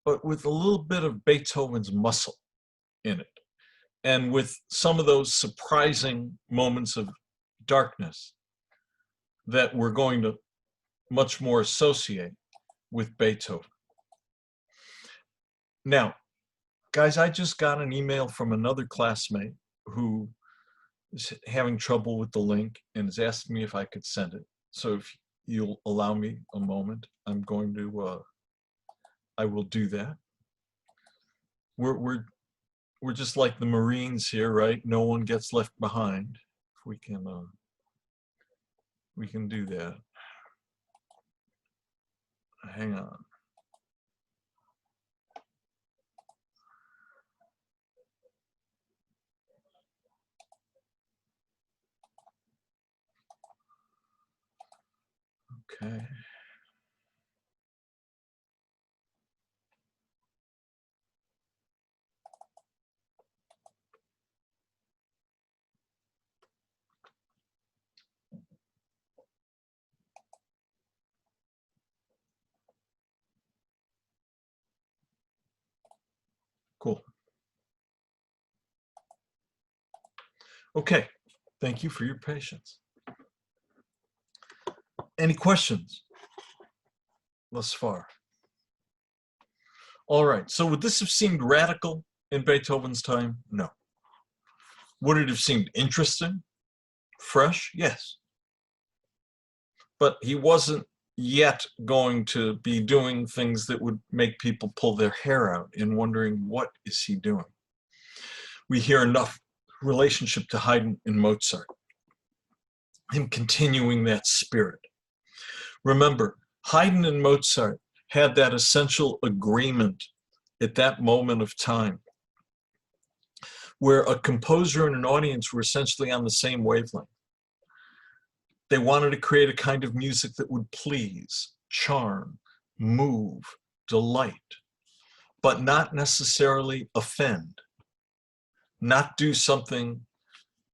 but with a little bit of Beethoven's muscle in it, and with some of those surprising moments of darkness that we're going to much more associate with Beethoven. Now, guys, I just got an email from another classmate who is having trouble with the link and has asked me if I could send it. So if you'll allow me a moment, I'm going to, I will do that. We're just like the Marines here, right? No one gets left behind. If we can do that. Hang on. Okay. Cool. Okay, thank you for your patience. Any questions thus far? All right, so would this have seemed radical in Beethoven's time? No. Would it have seemed interesting, fresh? Yes. But he wasn't yet going to be doing things that would make people pull their hair out and wondering, what is he doing? We hear enough relationship to Haydn and Mozart, him continuing that spirit. Remember, Haydn and Mozart had that essential agreement at that moment of time where a composer and an audience were essentially on the same wavelength. They wanted to create a kind of music that would please, charm, move, delight, but not necessarily offend, not do something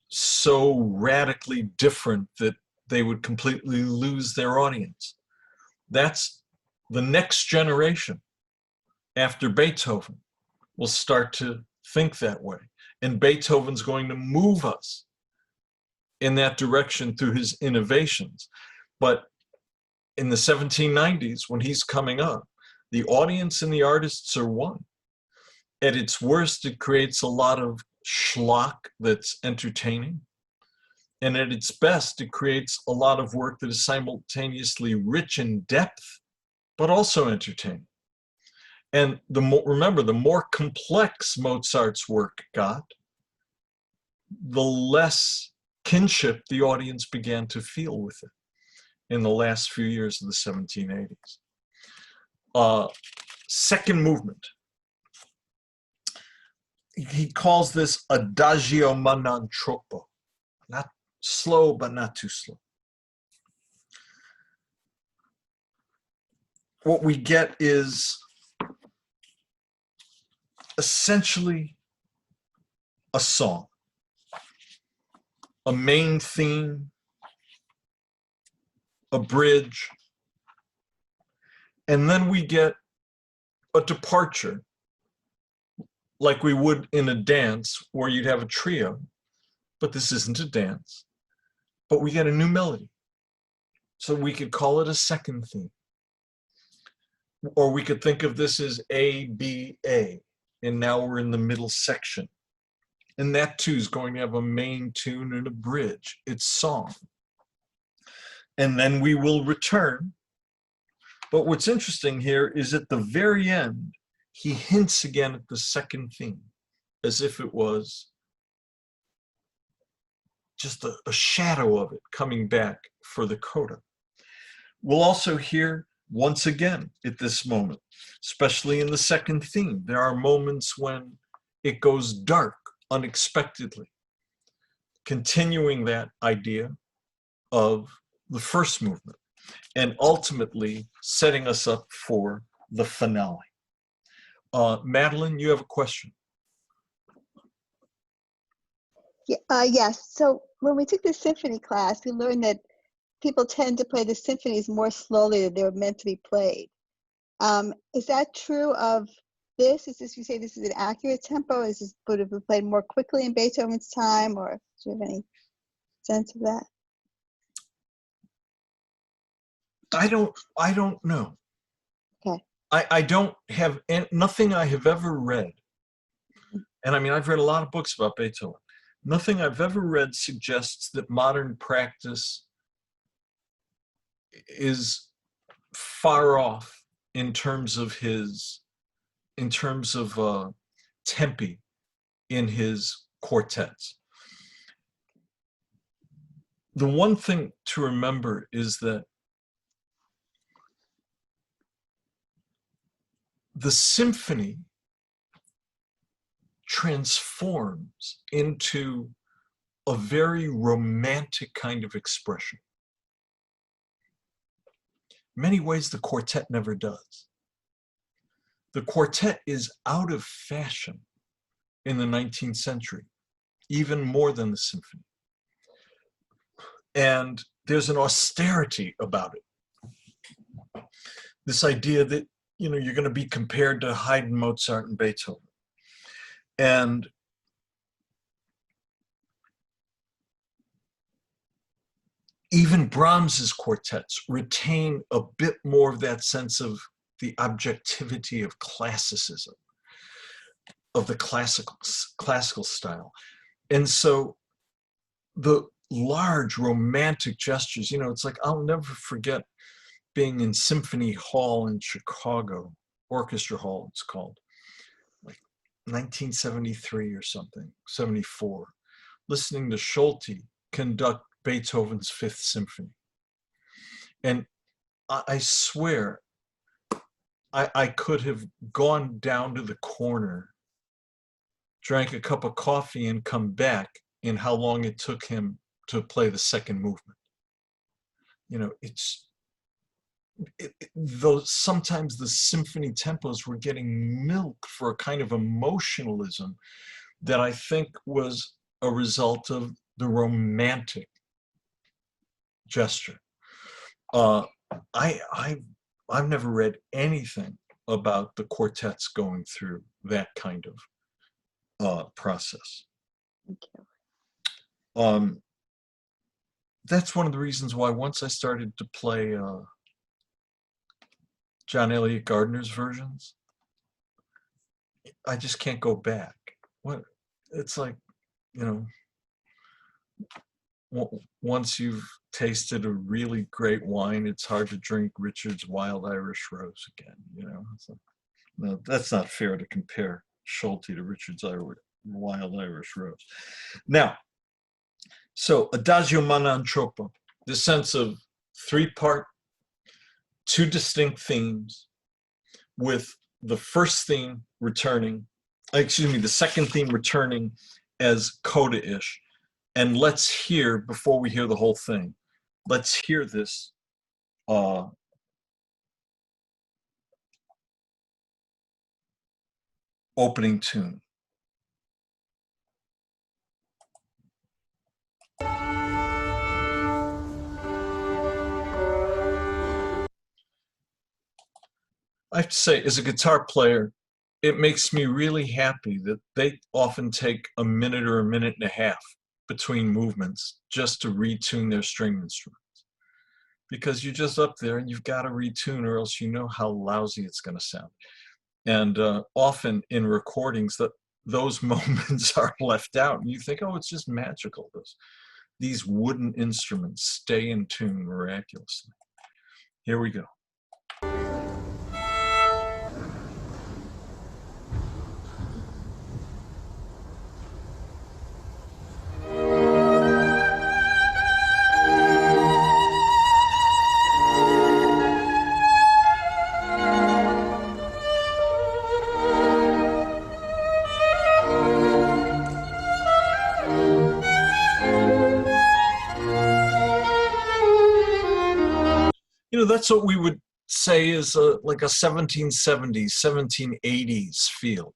so radically different that they would completely lose their audience. That's the next generation after Beethoven will start to think that way. And Beethoven's going to move us in that direction through his innovations. But in the 1790s, when he's coming up, the audience and the artists are one. At its worst, it creates a lot of schlock that's entertaining. And at its best, it creates a lot of work that is simultaneously rich in depth, but also entertaining. And remember, the more complex Mozart's work got, the less kinship the audience began to feel with it in the last few years of the 1780s. Second movement. He calls this adagio ma non troppo. Not slow, but not too slow. What we get is essentially a song, a main theme, a bridge, and then we get a departure, like we would in a dance where you'd have a trio, but this isn't a dance, but we get a new melody. So we could call it a second theme. Or we could think of this as A, B, A, and now we're in the middle section. And that too is going to have a main tune and a bridge. It's song. And then we will return. But what's interesting here is at the very end, he hints again at the second theme, as if it was just a shadow of it coming back for the coda. We'll also hear once again at this moment, especially in the second theme, there are moments when it goes dark unexpectedly, continuing that idea of the first movement and ultimately setting us up for the finale. Madeline, you have a question. Yes. So when we took the symphony class, we learned that people tend to play the symphonies more slowly than they were meant to be played. Is that true of this? Is this, you say this is an accurate tempo? Is this, would it be played more quickly in Beethoven's time, or do you have any sense of that? I don't know. Okay. I don't have nothing I have ever read. And I mean, I've read a lot of books about Beethoven. Nothing I've ever read suggests that modern practice is far off in terms of tempi in his quartets. The one thing to remember is that the symphony transforms into a very romantic kind of expression. In many ways, the quartet never does. The quartet is out of fashion in the 19th century, even more than the symphony. And there's an austerity about it. This idea that, you know, you're going to be compared to Haydn, Mozart, and Beethoven. And even Brahms's quartets retain a bit more of that sense of the objectivity of classicism, of the classical style. And so the large romantic gestures, you know, it's like, I'll never forget being in Symphony Hall in Chicago, Orchestra Hall it's called, like 1973 or something, 74, listening to Schulte conduct Beethoven's Fifth Symphony. And I swear, I could have gone down to the corner, drank a cup of coffee and come back in how long it took him to play the second movement. You know, though sometimes the symphony tempos were getting milk for a kind of emotionalism that I think was a result of the romantic gesture. I've never read anything about the quartets going through that kind of process. Thank you. That's one of the reasons why once I started to play John Elliott Gardner's versions, I just can't go back. What it's like, you know, once you've tasted a really great wine, it's hard to drink Richard's Wild Irish Rose again. You know, it's like, no, that's not fair to compare Schulte to Richard's Wild Irish Rose. Now, so Adagio Manantropo, the sense of three-part, two distinct themes, with the first theme returning, excuse me, the second theme returning as coda-ish. And let's hear, before we hear the whole thing, let's hear this opening tune. I have to say, as a guitar player, it makes me really happy that they often take a minute or a minute and a half between movements just to retune their string instruments. Because you're just up there and you've got to retune, or else you know how lousy it's going to sound. And often in recordings, those moments are left out, and you think, oh, it's just magical. These wooden instruments stay in tune miraculously. Here we go. You know, that's what we would say is like a 1770s, 1780s feel.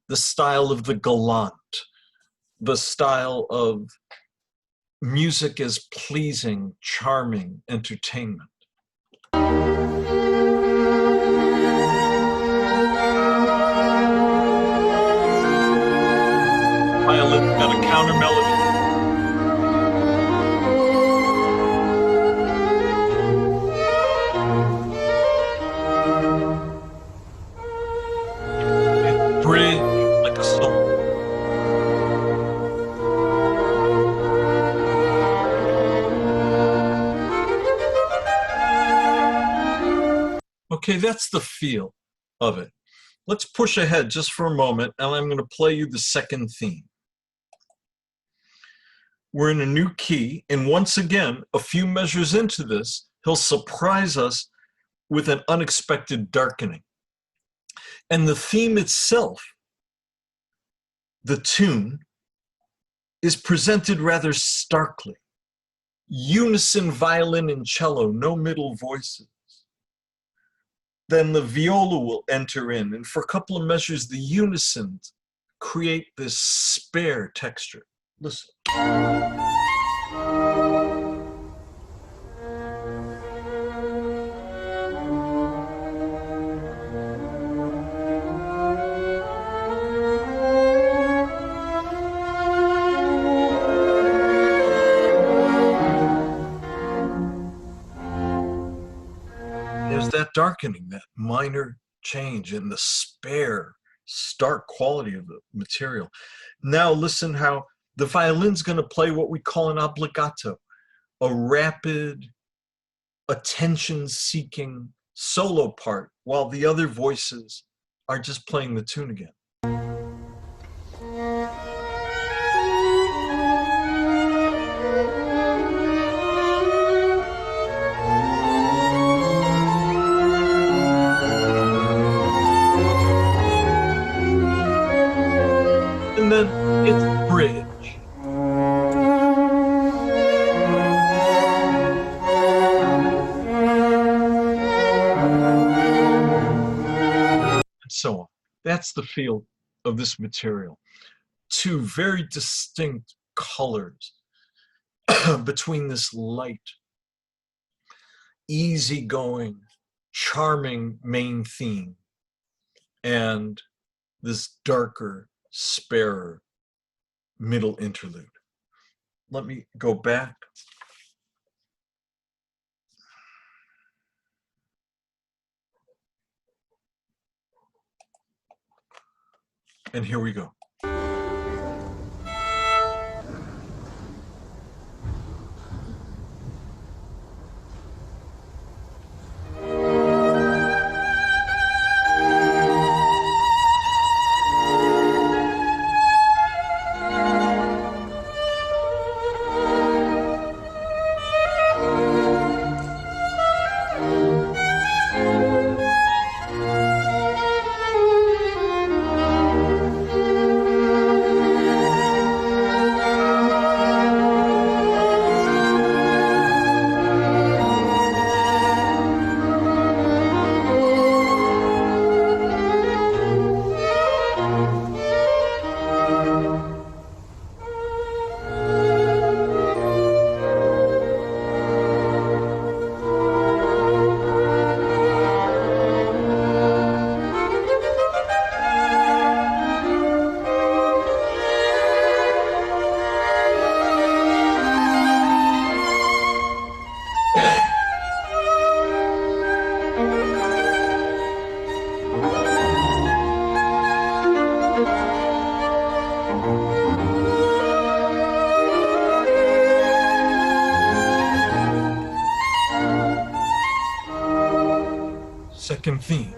The style of the galant, the style of music as pleasing, charming entertainment. Violin got a counter melody. Bridge like a solo. Okay, that's the feel of it. Let's push ahead just for a moment, and I'm going to play you the second theme. We're in a new key, and once again, a few measures into this, he'll surprise us with an unexpected darkening. And the theme itself, the tune, is presented rather starkly. Unison violin and cello, no middle voices. Then the viola will enter in, and for a couple of measures, the unisons create this spare texture. Listen. There's that darkening, that minor change in the spare, stark quality of the material. Now listen how the violin's going to play what we call an obbligato, a rapid, attention-seeking solo part, while the other voices are just playing the tune again. And then it's bridge. And so on. That's the feel of this material. Two very distinct colors between this light, easygoing, charming main theme and this darker, sparer middle interlude. Let me go back. And here we go. Second theme.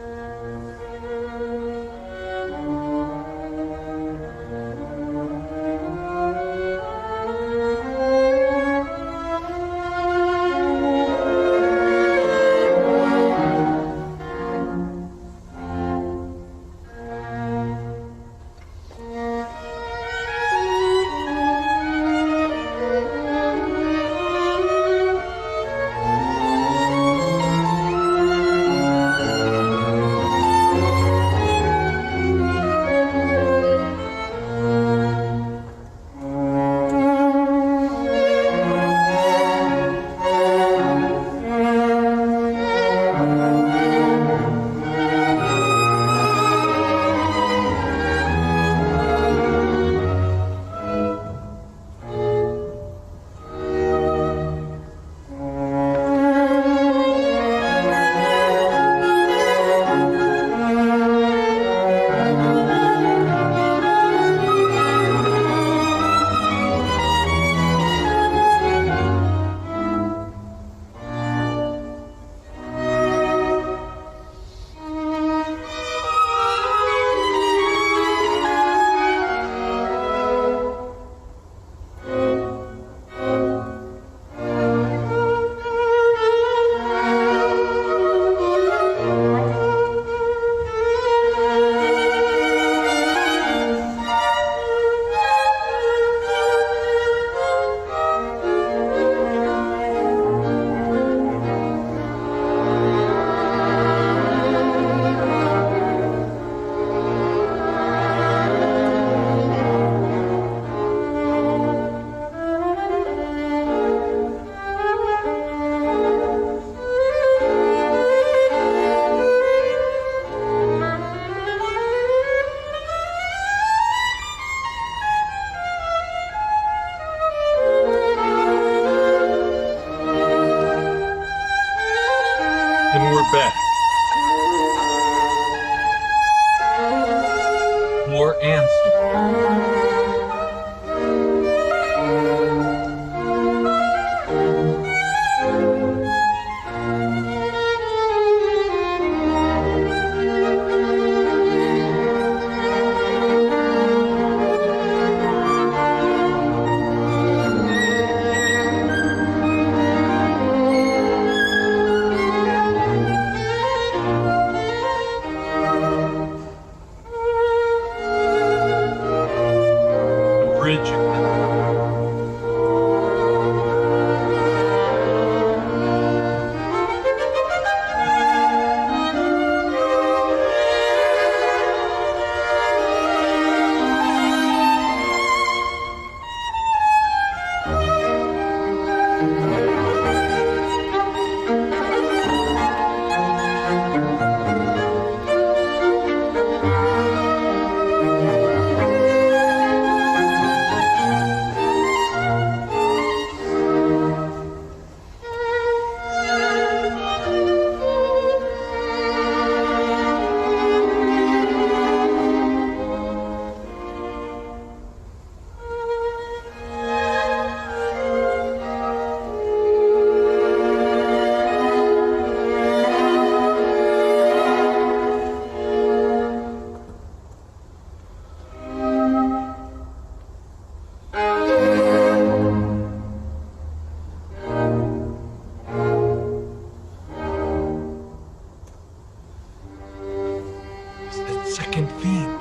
That second theme,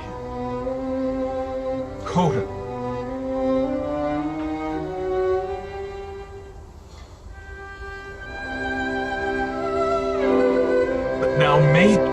coda. But now major.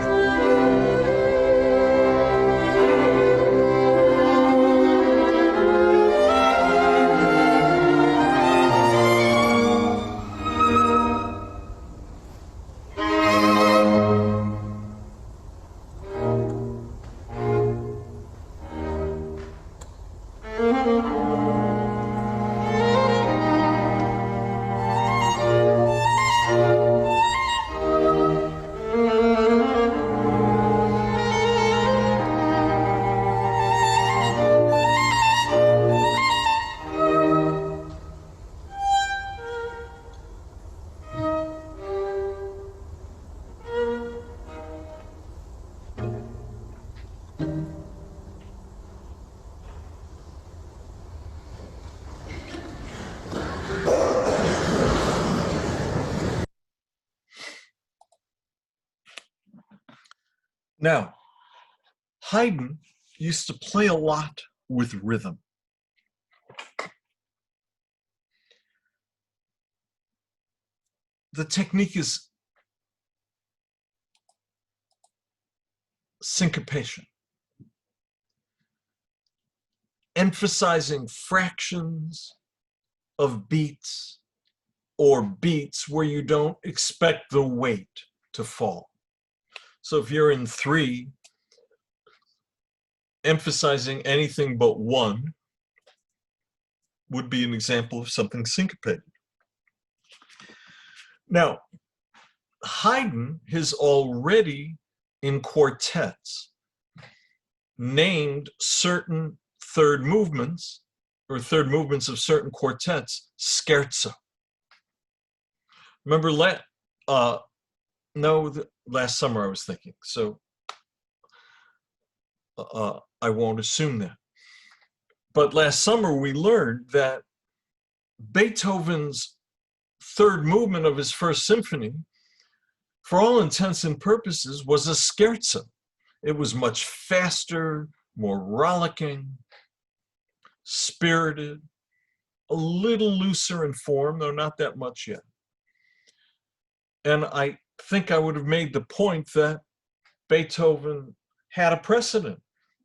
Now, Haydn used to play a lot with rhythm. The technique is syncopation, emphasizing fractions of beats or beats where you don't expect the weight to fall. So if you're in 3, emphasizing anything but 1 would be an example of something syncopated. Now, Haydn has already, in quartets, named certain third movements, or third movements of certain quartets, scherzo. Remember, last summer I was thinking, so I won't assume that. But last summer we learned that Beethoven's third movement of his first symphony, for all intents and purposes, was a scherzo. It was much faster, more rollicking, spirited, a little looser in form, though not that much yet. And I think I would have made the point that Beethoven had a precedent,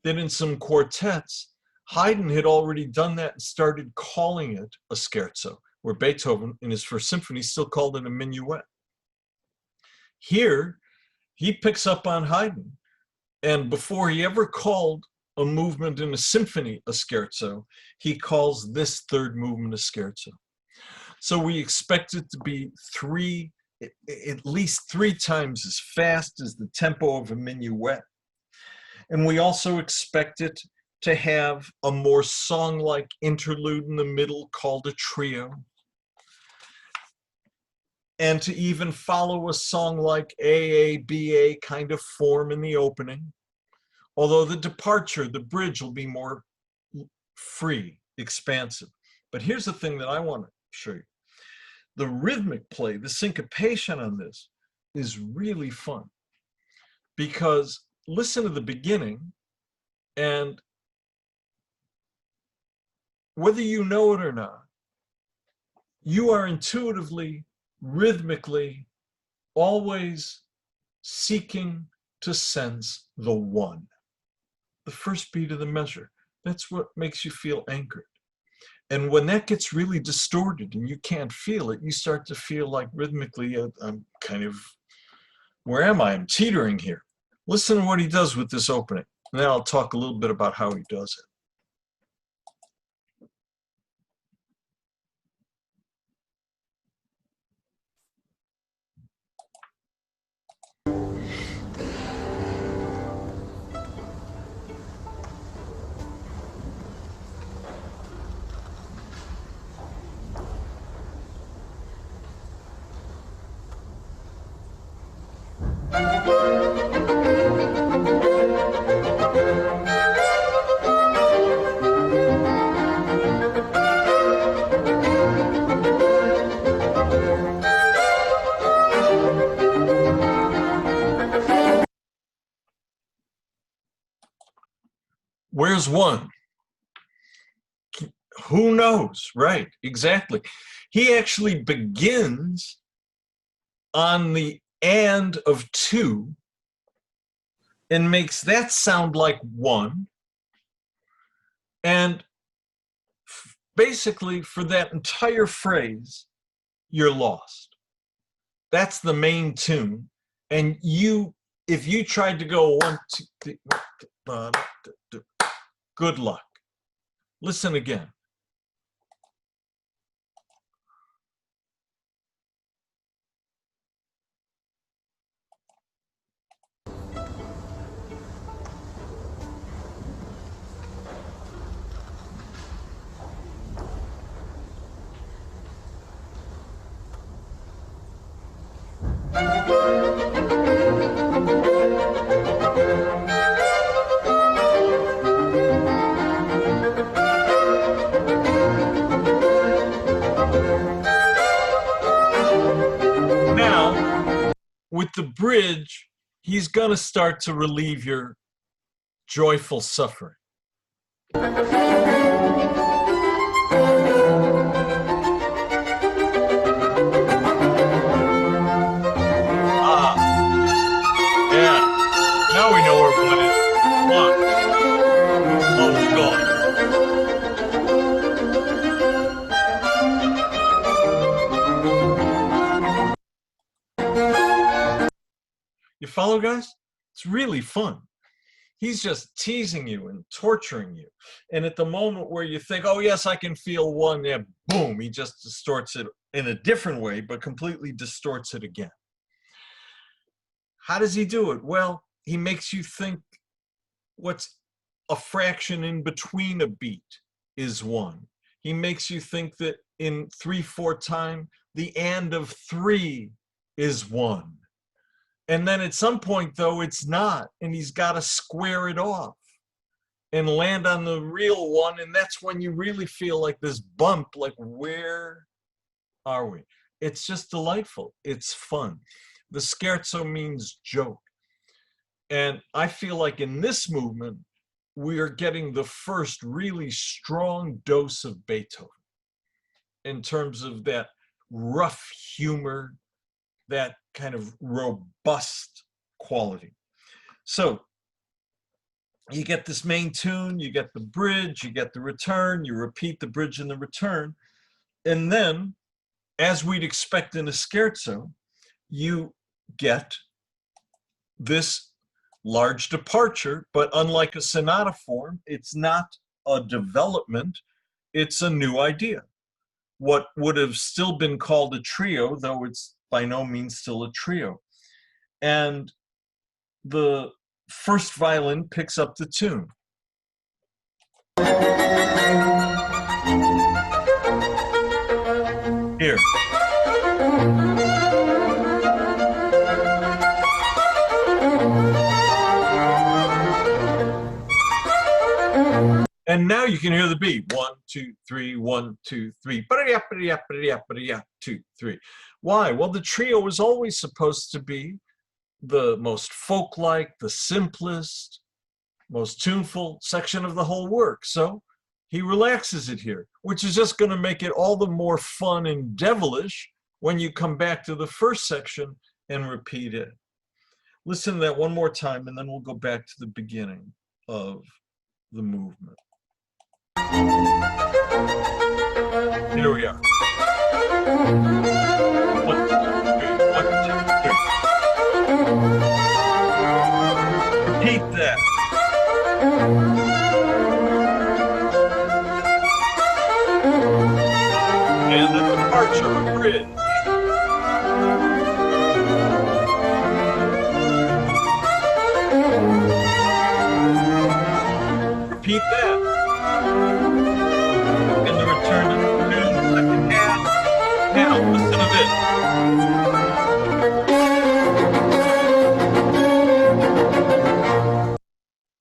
that in some quartets, Haydn had already done that and started calling it a scherzo, where Beethoven, in his first symphony, still called it a minuet. Here, he picks up on Haydn, and before he ever called a movement in a symphony a scherzo, he calls this third movement a scherzo. So we expect it to be at least 3 times as fast as the tempo of a minuet. And we also expect it to have a more song-like interlude in the middle called a trio, and to even follow a song like AABA kind of form in the opening, although the departure, the bridge, will be more free, expansive. But here's the thing that I want to show you. The rhythmic play, the syncopation on this is really fun, because listen to the beginning, and whether you know it or not, you are intuitively, rhythmically, always seeking to sense the one, the first beat of the measure. That's what makes you feel anchored. And when that gets really distorted and you can't feel it, you start to feel like rhythmically, I'm kind of, where am I? I'm teetering here. Listen to what he does with this opening. And then I'll talk a little bit about how he does it. Where's one? Who knows? Right, exactly. He actually begins on the and of two and makes that sound like one. And basically, for that entire phrase, you're lost. That's the main tune. And if you tried to go 1, 2, 3, good luck. Listen again. Now, with the bridge, he's going to start to relieve your joyful suffering. Ah, yeah. Now we know where one is. One. Oh, it's gone. You follow, guys? It's really fun. He's just teasing you and torturing you. And at the moment where you think, oh, yes, I can feel one, yeah, boom, he just distorts it in a different way, but completely distorts it again. How does he do it? Well, he makes you think what's a fraction in between a beat is one. He makes you think that in 3/4 time, the and of 3 is one. And then at some point, though, it's not, and he's got to square it off and land on the real one, and that's when you really feel like this bump, like, where are we? It's just delightful. It's fun. The scherzo means joke. And I feel like in this movement, we are getting the first really strong dose of Beethoven in terms of that rough humor, that kind of robust quality. So you get this main tune, you get the bridge, you get the return, you repeat the bridge and the return, and then, as we'd expect in a scherzo, you get this large departure, but unlike a sonata form, it's not a development, it's a new idea. What would have still been called a trio, though it's by no means still a trio. And the first violin picks up the tune. Here. And now you can hear the beat. 1, 2, 3, 1, 2, 3. 2, 3. Why? Well, the trio was always supposed to be the most folk-like, the simplest, most tuneful section of the whole work. So he relaxes it here, which is just going to make it all the more fun and devilish when you come back to the first section and repeat it. Listen to that one more time, and then we'll go back to the beginning of the movement. Here we are. 1, 2, 3. Repeat that. And the departure bridge. Repeat that. And the return to the second half. Now, listen to this.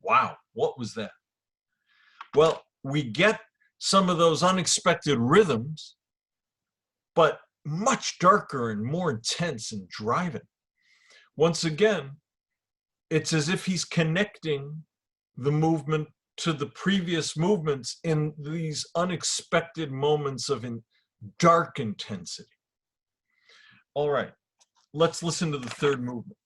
Wow, what was that? Well, we get some of those unexpected rhythms, but much darker and more intense and driving. Once again, it's as if he's connecting the movement to the previous movements in these unexpected moments of dark intensity. All right, let's listen to the third movement.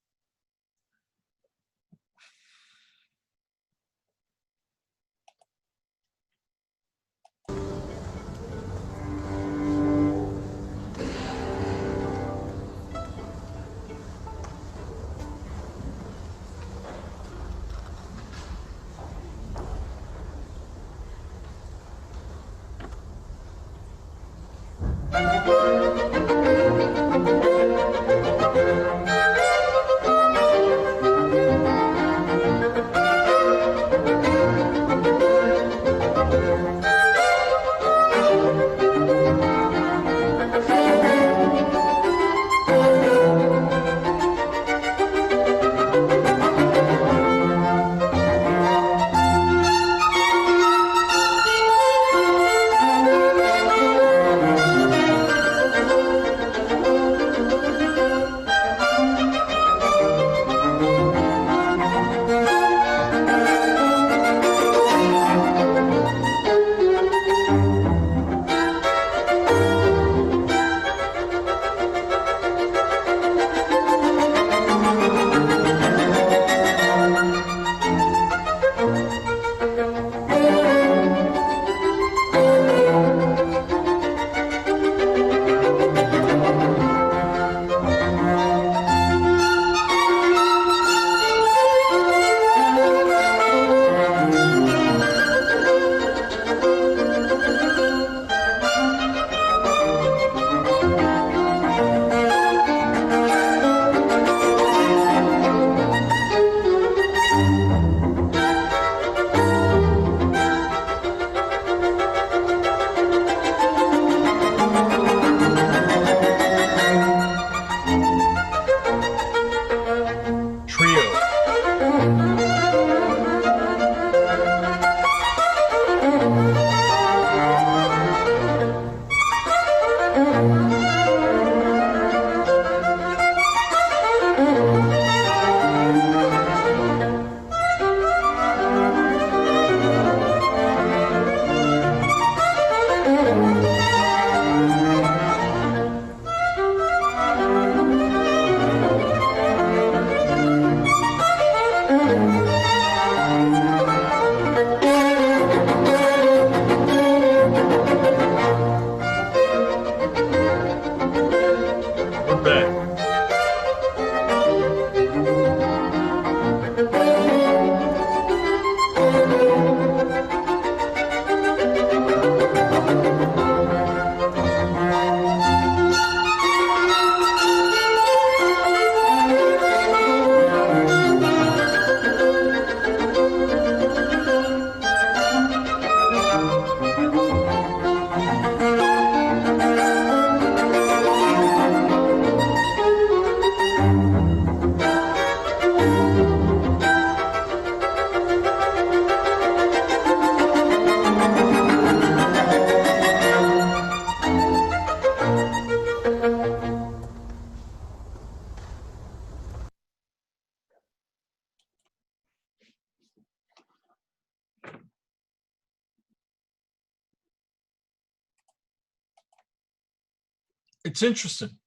It's interesting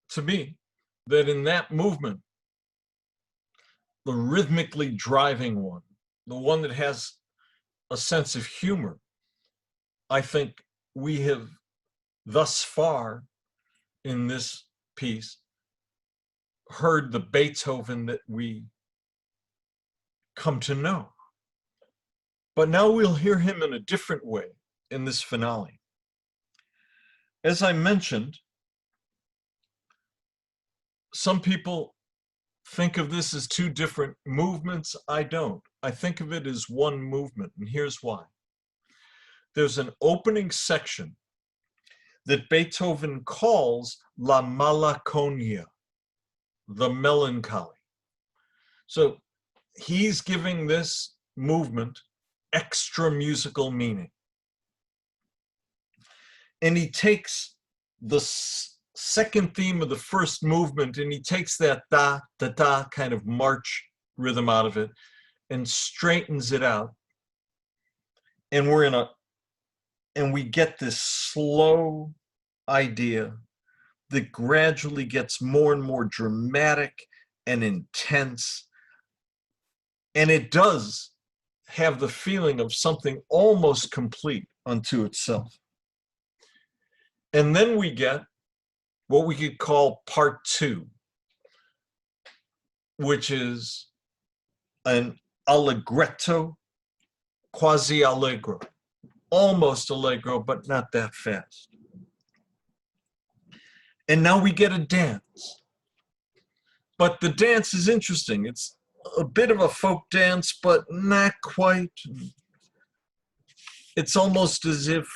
to me that in that movement, the rhythmically driving one, the one that has a sense of humor, I think we have thus far in this piece heard the Beethoven that we come to know. But now we'll hear him in a different way in this finale. As I mentioned, some people think of this as two different movements. I don't. I think of it as one movement, and here's why. There's an opening section that Beethoven calls La Malinconia, the melancholy. So he's giving this movement extra musical meaning. And he takes the second theme of the first movement and he takes that da, da, da kind of march rhythm out of it and straightens it out. And we get this slow idea that gradually gets more and more dramatic and intense. And it does have the feeling of something almost complete unto itself. And then we get what we could call part two, which is an allegretto, quasi allegro, almost allegro, but not that fast. And now we get a dance. But the dance is interesting. It's a bit of a folk dance, but not quite. It's almost as if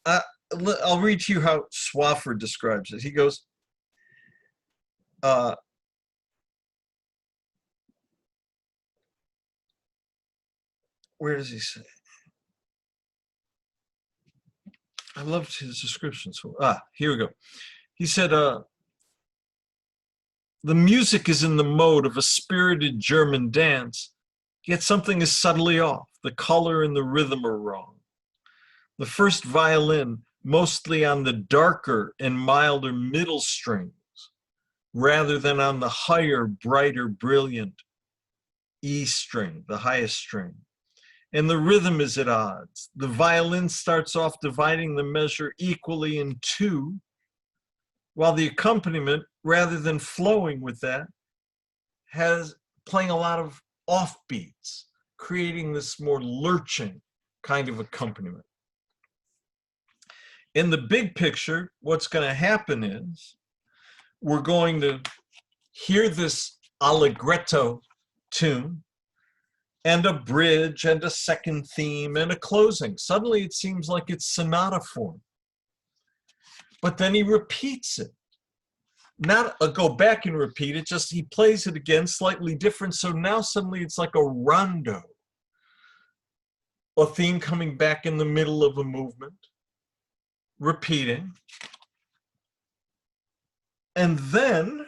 I'll read to you how Swafford describes it. He goes, where does he say? I loved his description. So, here we go. He said, the music is in the mode of a spirited German dance, yet something is subtly off. The color and the rhythm are wrong. The first violin, mostly on the darker and milder middle strings, rather than on the higher, brighter, brilliant E string, the highest string. And the rhythm is at odds. The violin starts off dividing the measure equally in two, while the accompaniment, rather than flowing with that, has playing a lot of offbeats, creating this more lurching kind of accompaniment. In the big picture, what's going to happen is we're going to hear this allegretto tune and a bridge and a second theme and a closing. Suddenly it seems like it's sonata form. But then he repeats it. Not a go back and repeat it, just he plays it again slightly different. So now suddenly it's like a rondo. A theme coming back in the middle of a movement, repeating. And then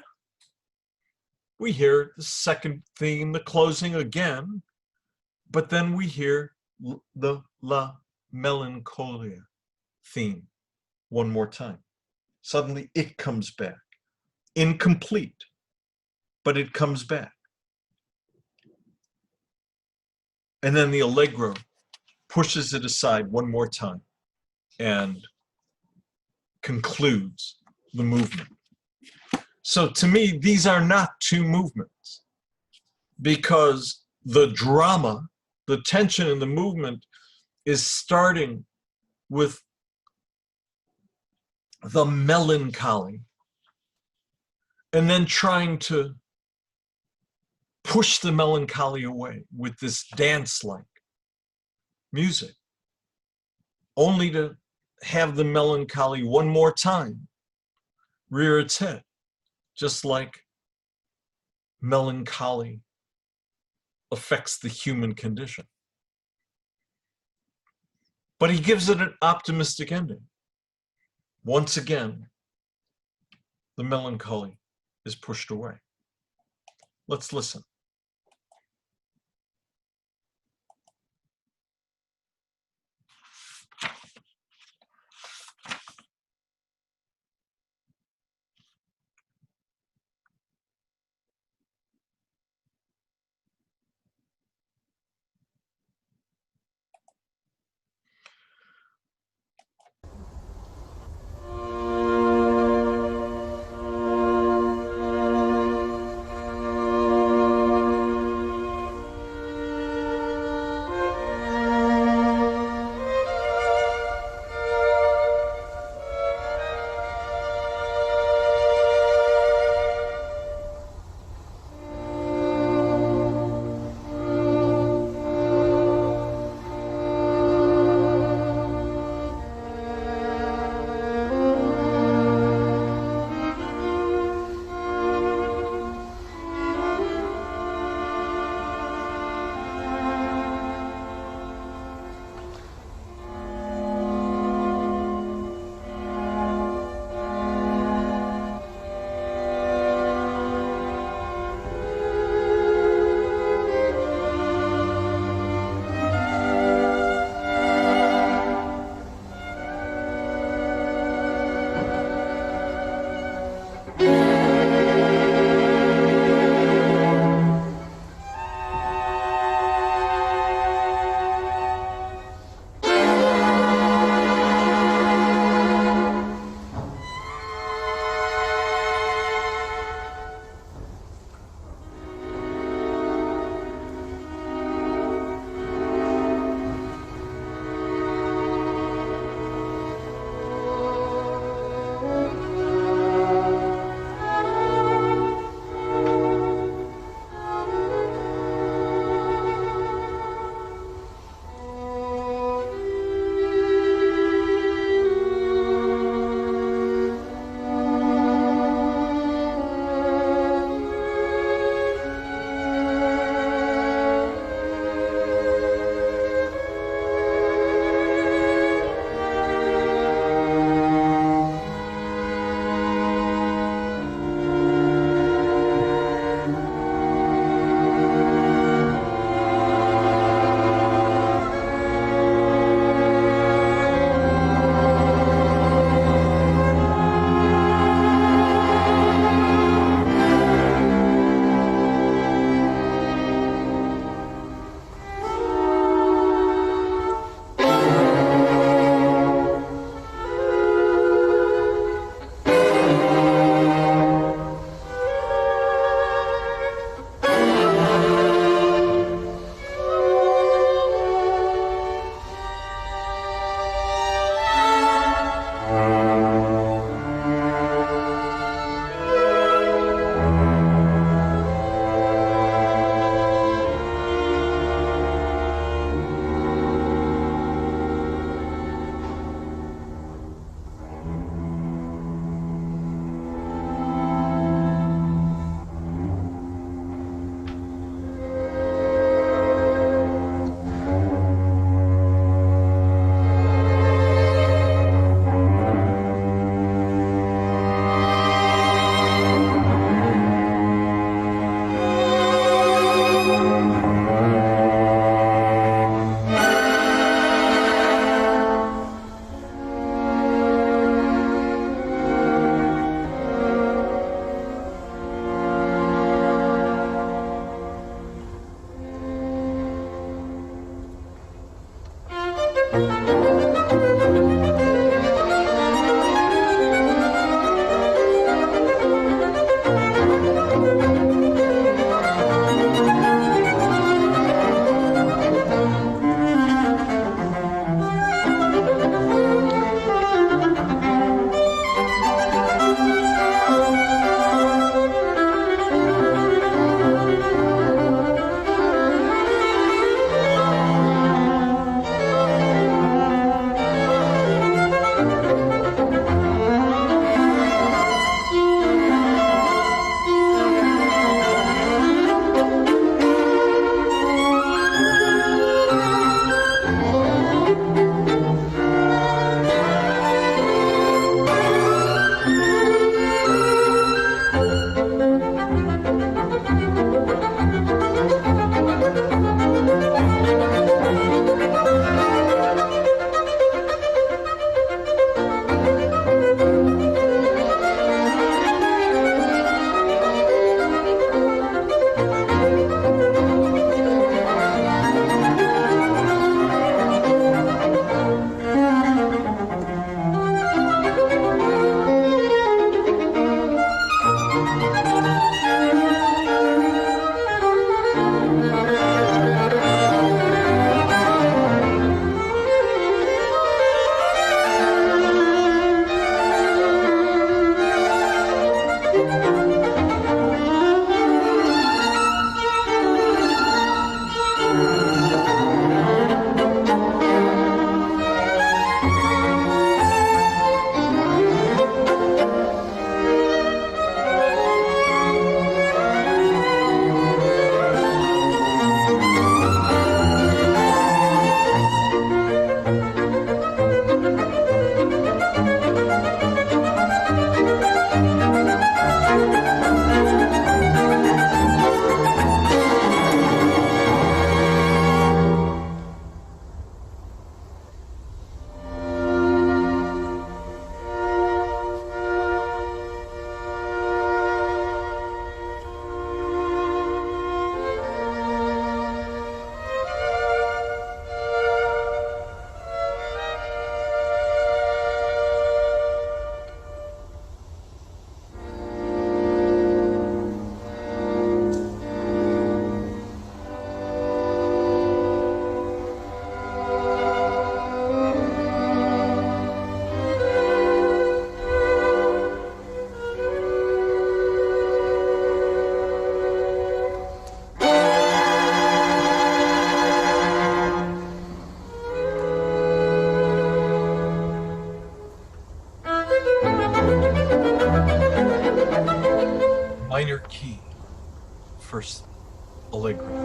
we hear the second theme, the closing again, but then we hear the La Melancolia theme one more time. Suddenly it comes back. Incomplete, but it comes back. And then the allegro pushes it aside one more time and concludes the movement. So to me, these are not two movements, because the drama, the tension in the movement is starting with the melancholy and then trying to push the melancholy away with this dance-like music, only to have the melancholy one more time rear its head, just like melancholy affects the human condition. But he gives it an optimistic ending. Once again, the melancholy is pushed away. Let's listen. Minor key, first allegro.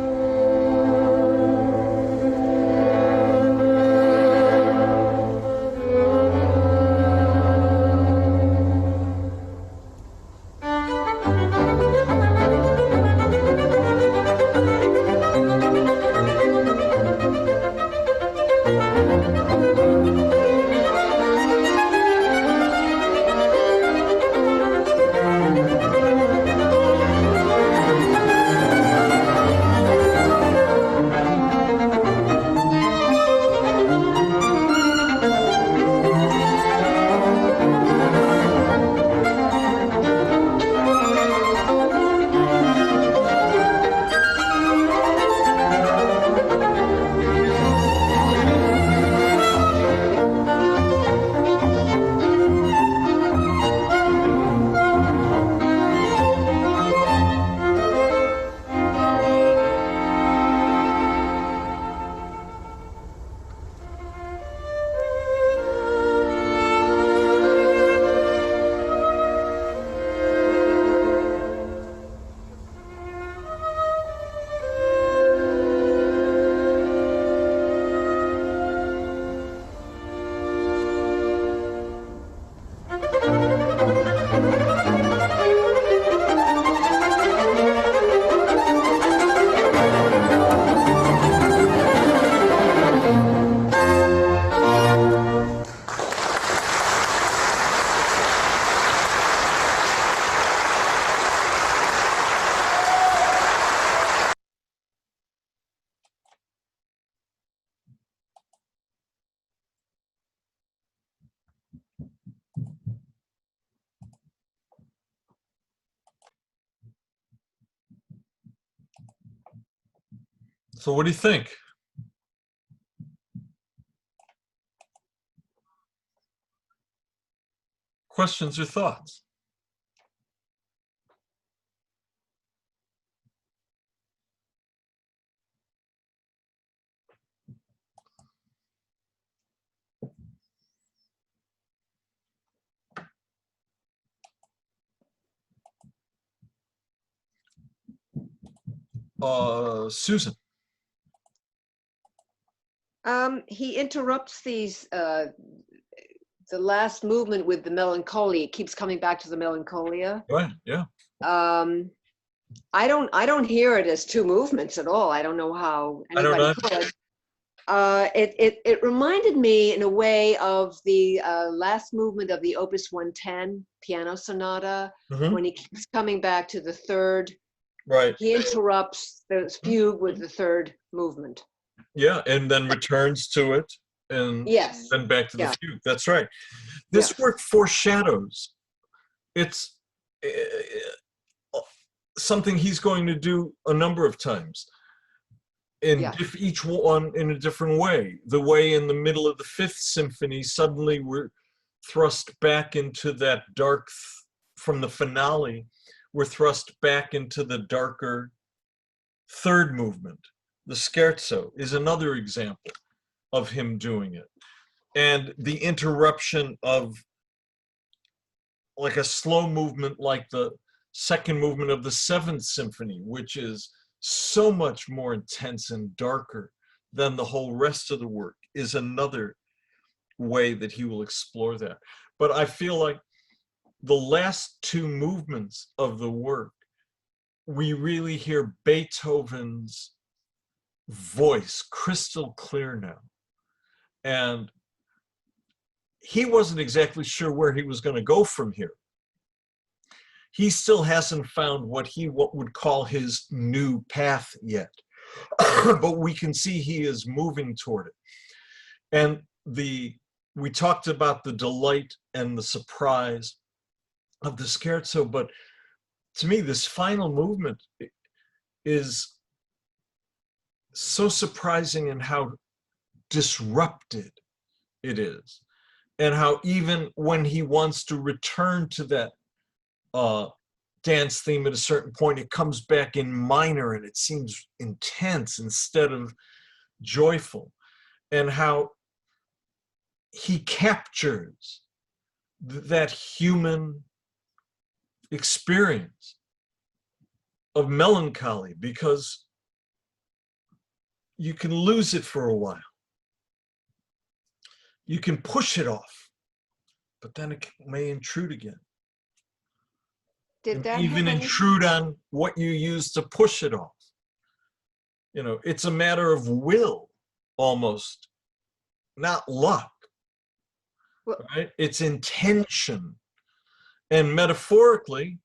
So what do you think? Questions or thoughts? Susan. He interrupts the last movement with the melancholia. It keeps coming back to the melancholia. Right, yeah. I don't hear it as two movements at all. I don't know how anybody could. It reminded me in a way of the last movement of the Opus 110 piano sonata, when he keeps coming back to the third. Right. He interrupts the fugue with the third movement. Yeah, and then returns to it, and then back to the fugue. That's right. This work foreshadows. It's something he's going to do a number of times. And each one in a different way. The way in the middle of the Fifth Symphony, suddenly we're thrust back into that dark from the finale were thrust back into the darker third movement. The scherzo is another example of him doing it. And the interruption of like a slow movement like the second movement of the Seventh Symphony, which is so much more intense and darker than the whole rest of the work, is another way that he will explore that. But I feel like the last two movements of the work, we really hear Beethoven's voice crystal clear now. And he wasn't exactly sure where he was going to go from here. He still hasn't found what he would call his new path yet. But we can see he is moving toward it. And we talked about the delight and the surprise of the scherzo, but to me, this final movement is so surprising in how disrupted it is, and how even when he wants to return to that dance theme at a certain point, it comes back in minor and it seems intense instead of joyful, and how he captures that human experience of melancholy, because you can lose it for a while. You can push it off, but then it may intrude again. Did that even have any- intrude on what you use to push it off. You know, it's a matter of will almost, not luck. Well- Right? It's intention. And metaphorically,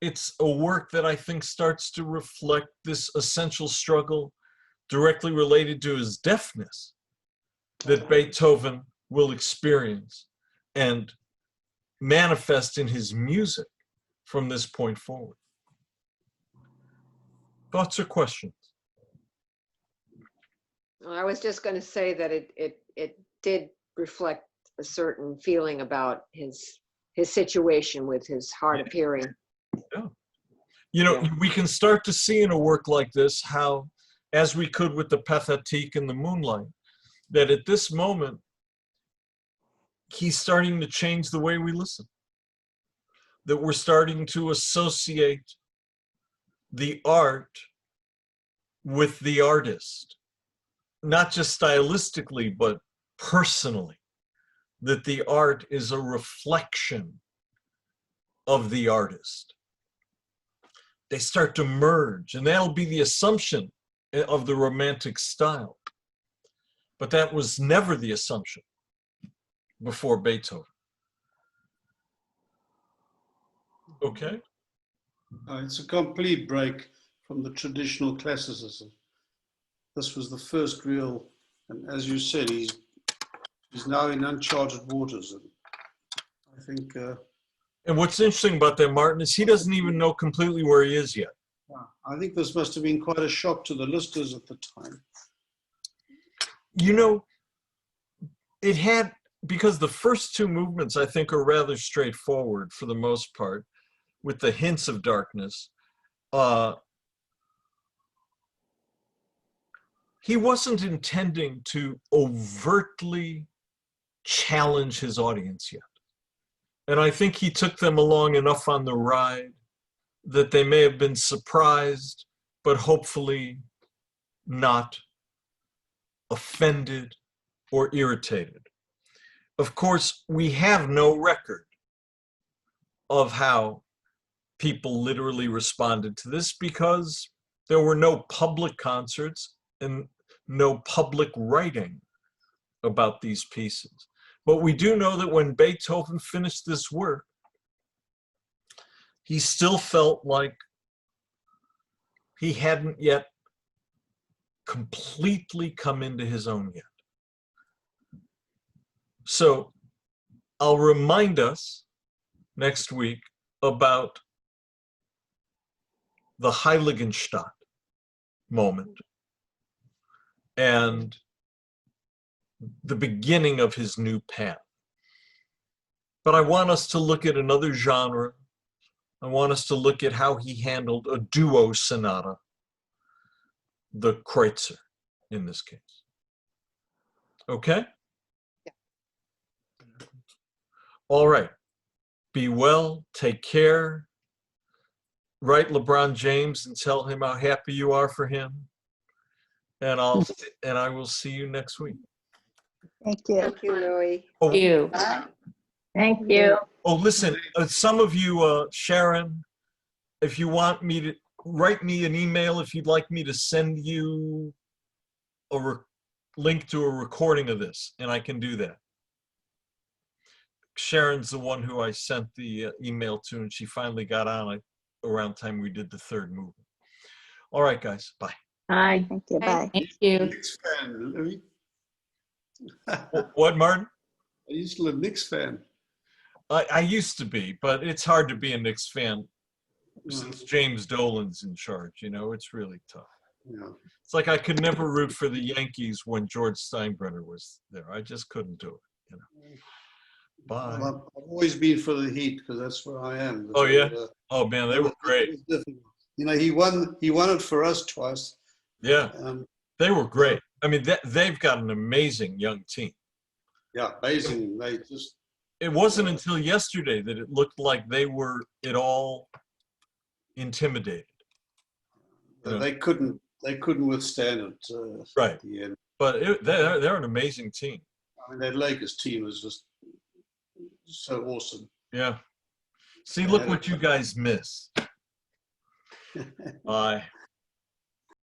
it's a work that I think starts to reflect this essential struggle directly related to his deafness that Beethoven will experience and manifest in his music from this point forward. Thoughts or questions? I was just going to say that it did reflect a certain feeling about his situation with his hard of hearing. Yeah. You know, we can start to see in a work like this how, as we could with the Pathétique and the Moonlight, that at this moment, he's starting to change the way we listen. That we're starting to associate the art with the artist, not just stylistically, but personally. That the art is a reflection of the artist. They start to merge, and that'll be the assumption of the Romantic style. But that was never the assumption before Beethoven. Okay? It's a complete break from the traditional classicism. This was the first real, and as you said, he's now in uncharted waters. And I think. And what's interesting about that, Martin, is he doesn't even know completely where he is yet. I think this must have been quite a shock to the listeners at the time. You know, it had, because the first two movements I think are rather straightforward for the most part, with the hints of darkness. He wasn't intending to overtly challenge his audience yet. And I think he took them along enough on the ride that they may have been surprised, but hopefully not offended or irritated. Of course, we have no record of how people literally responded to this because there were no public concerts and no public writing about these pieces. But we do know that when Beethoven finished this work, he still felt like he hadn't yet completely come into his own yet. So I'll remind us next week about the Heiligenstadt moment and the beginning of his new path. But I want us to look at another genre. I want us to look at how he handled a duo sonata, the Kreutzer in this case. Okay? Yeah. All right. Be well, take care. Write LeBron James and tell him how happy you are for him. And I will see you next week. Thank you. Thank you, Louis. Oh, You. Thank you. oh, listen, some of you, Sharon, if you want me to write me an email, if you'd like me to send you a link to a recording of this, and I can do that. Sharon's the one who I sent the email to, and she finally got on it around time we did the third movement. All right, guys, bye. Bye. Thank you. Bye. Thank you. Knicks fan, Louis. What, Martin? Are you still a Knicks fan? I used to be, but it's hard to be a Knicks fan Mm, since James Dolan's in charge. You know, it's really tough. yeah. It's like I could never root for the Yankees when George Steinbrenner was there. I just couldn't do it. You know. Bye. Well, I've always been for the Heat because that's where I am. Oh, yeah? But, Oh man, they were great. it was difficult. You know, he won it for us twice. Yeah, Um, they were great. I mean, they've got an amazing young team. yeah, amazing. They just It wasn't until yesterday that it looked like they were at all intimidated. You know, they couldn't withstand it. Right. At the end. but they're an amazing team. I mean, that Lakers team is just so awesome. Yeah. See, look what you guys missed. Bye.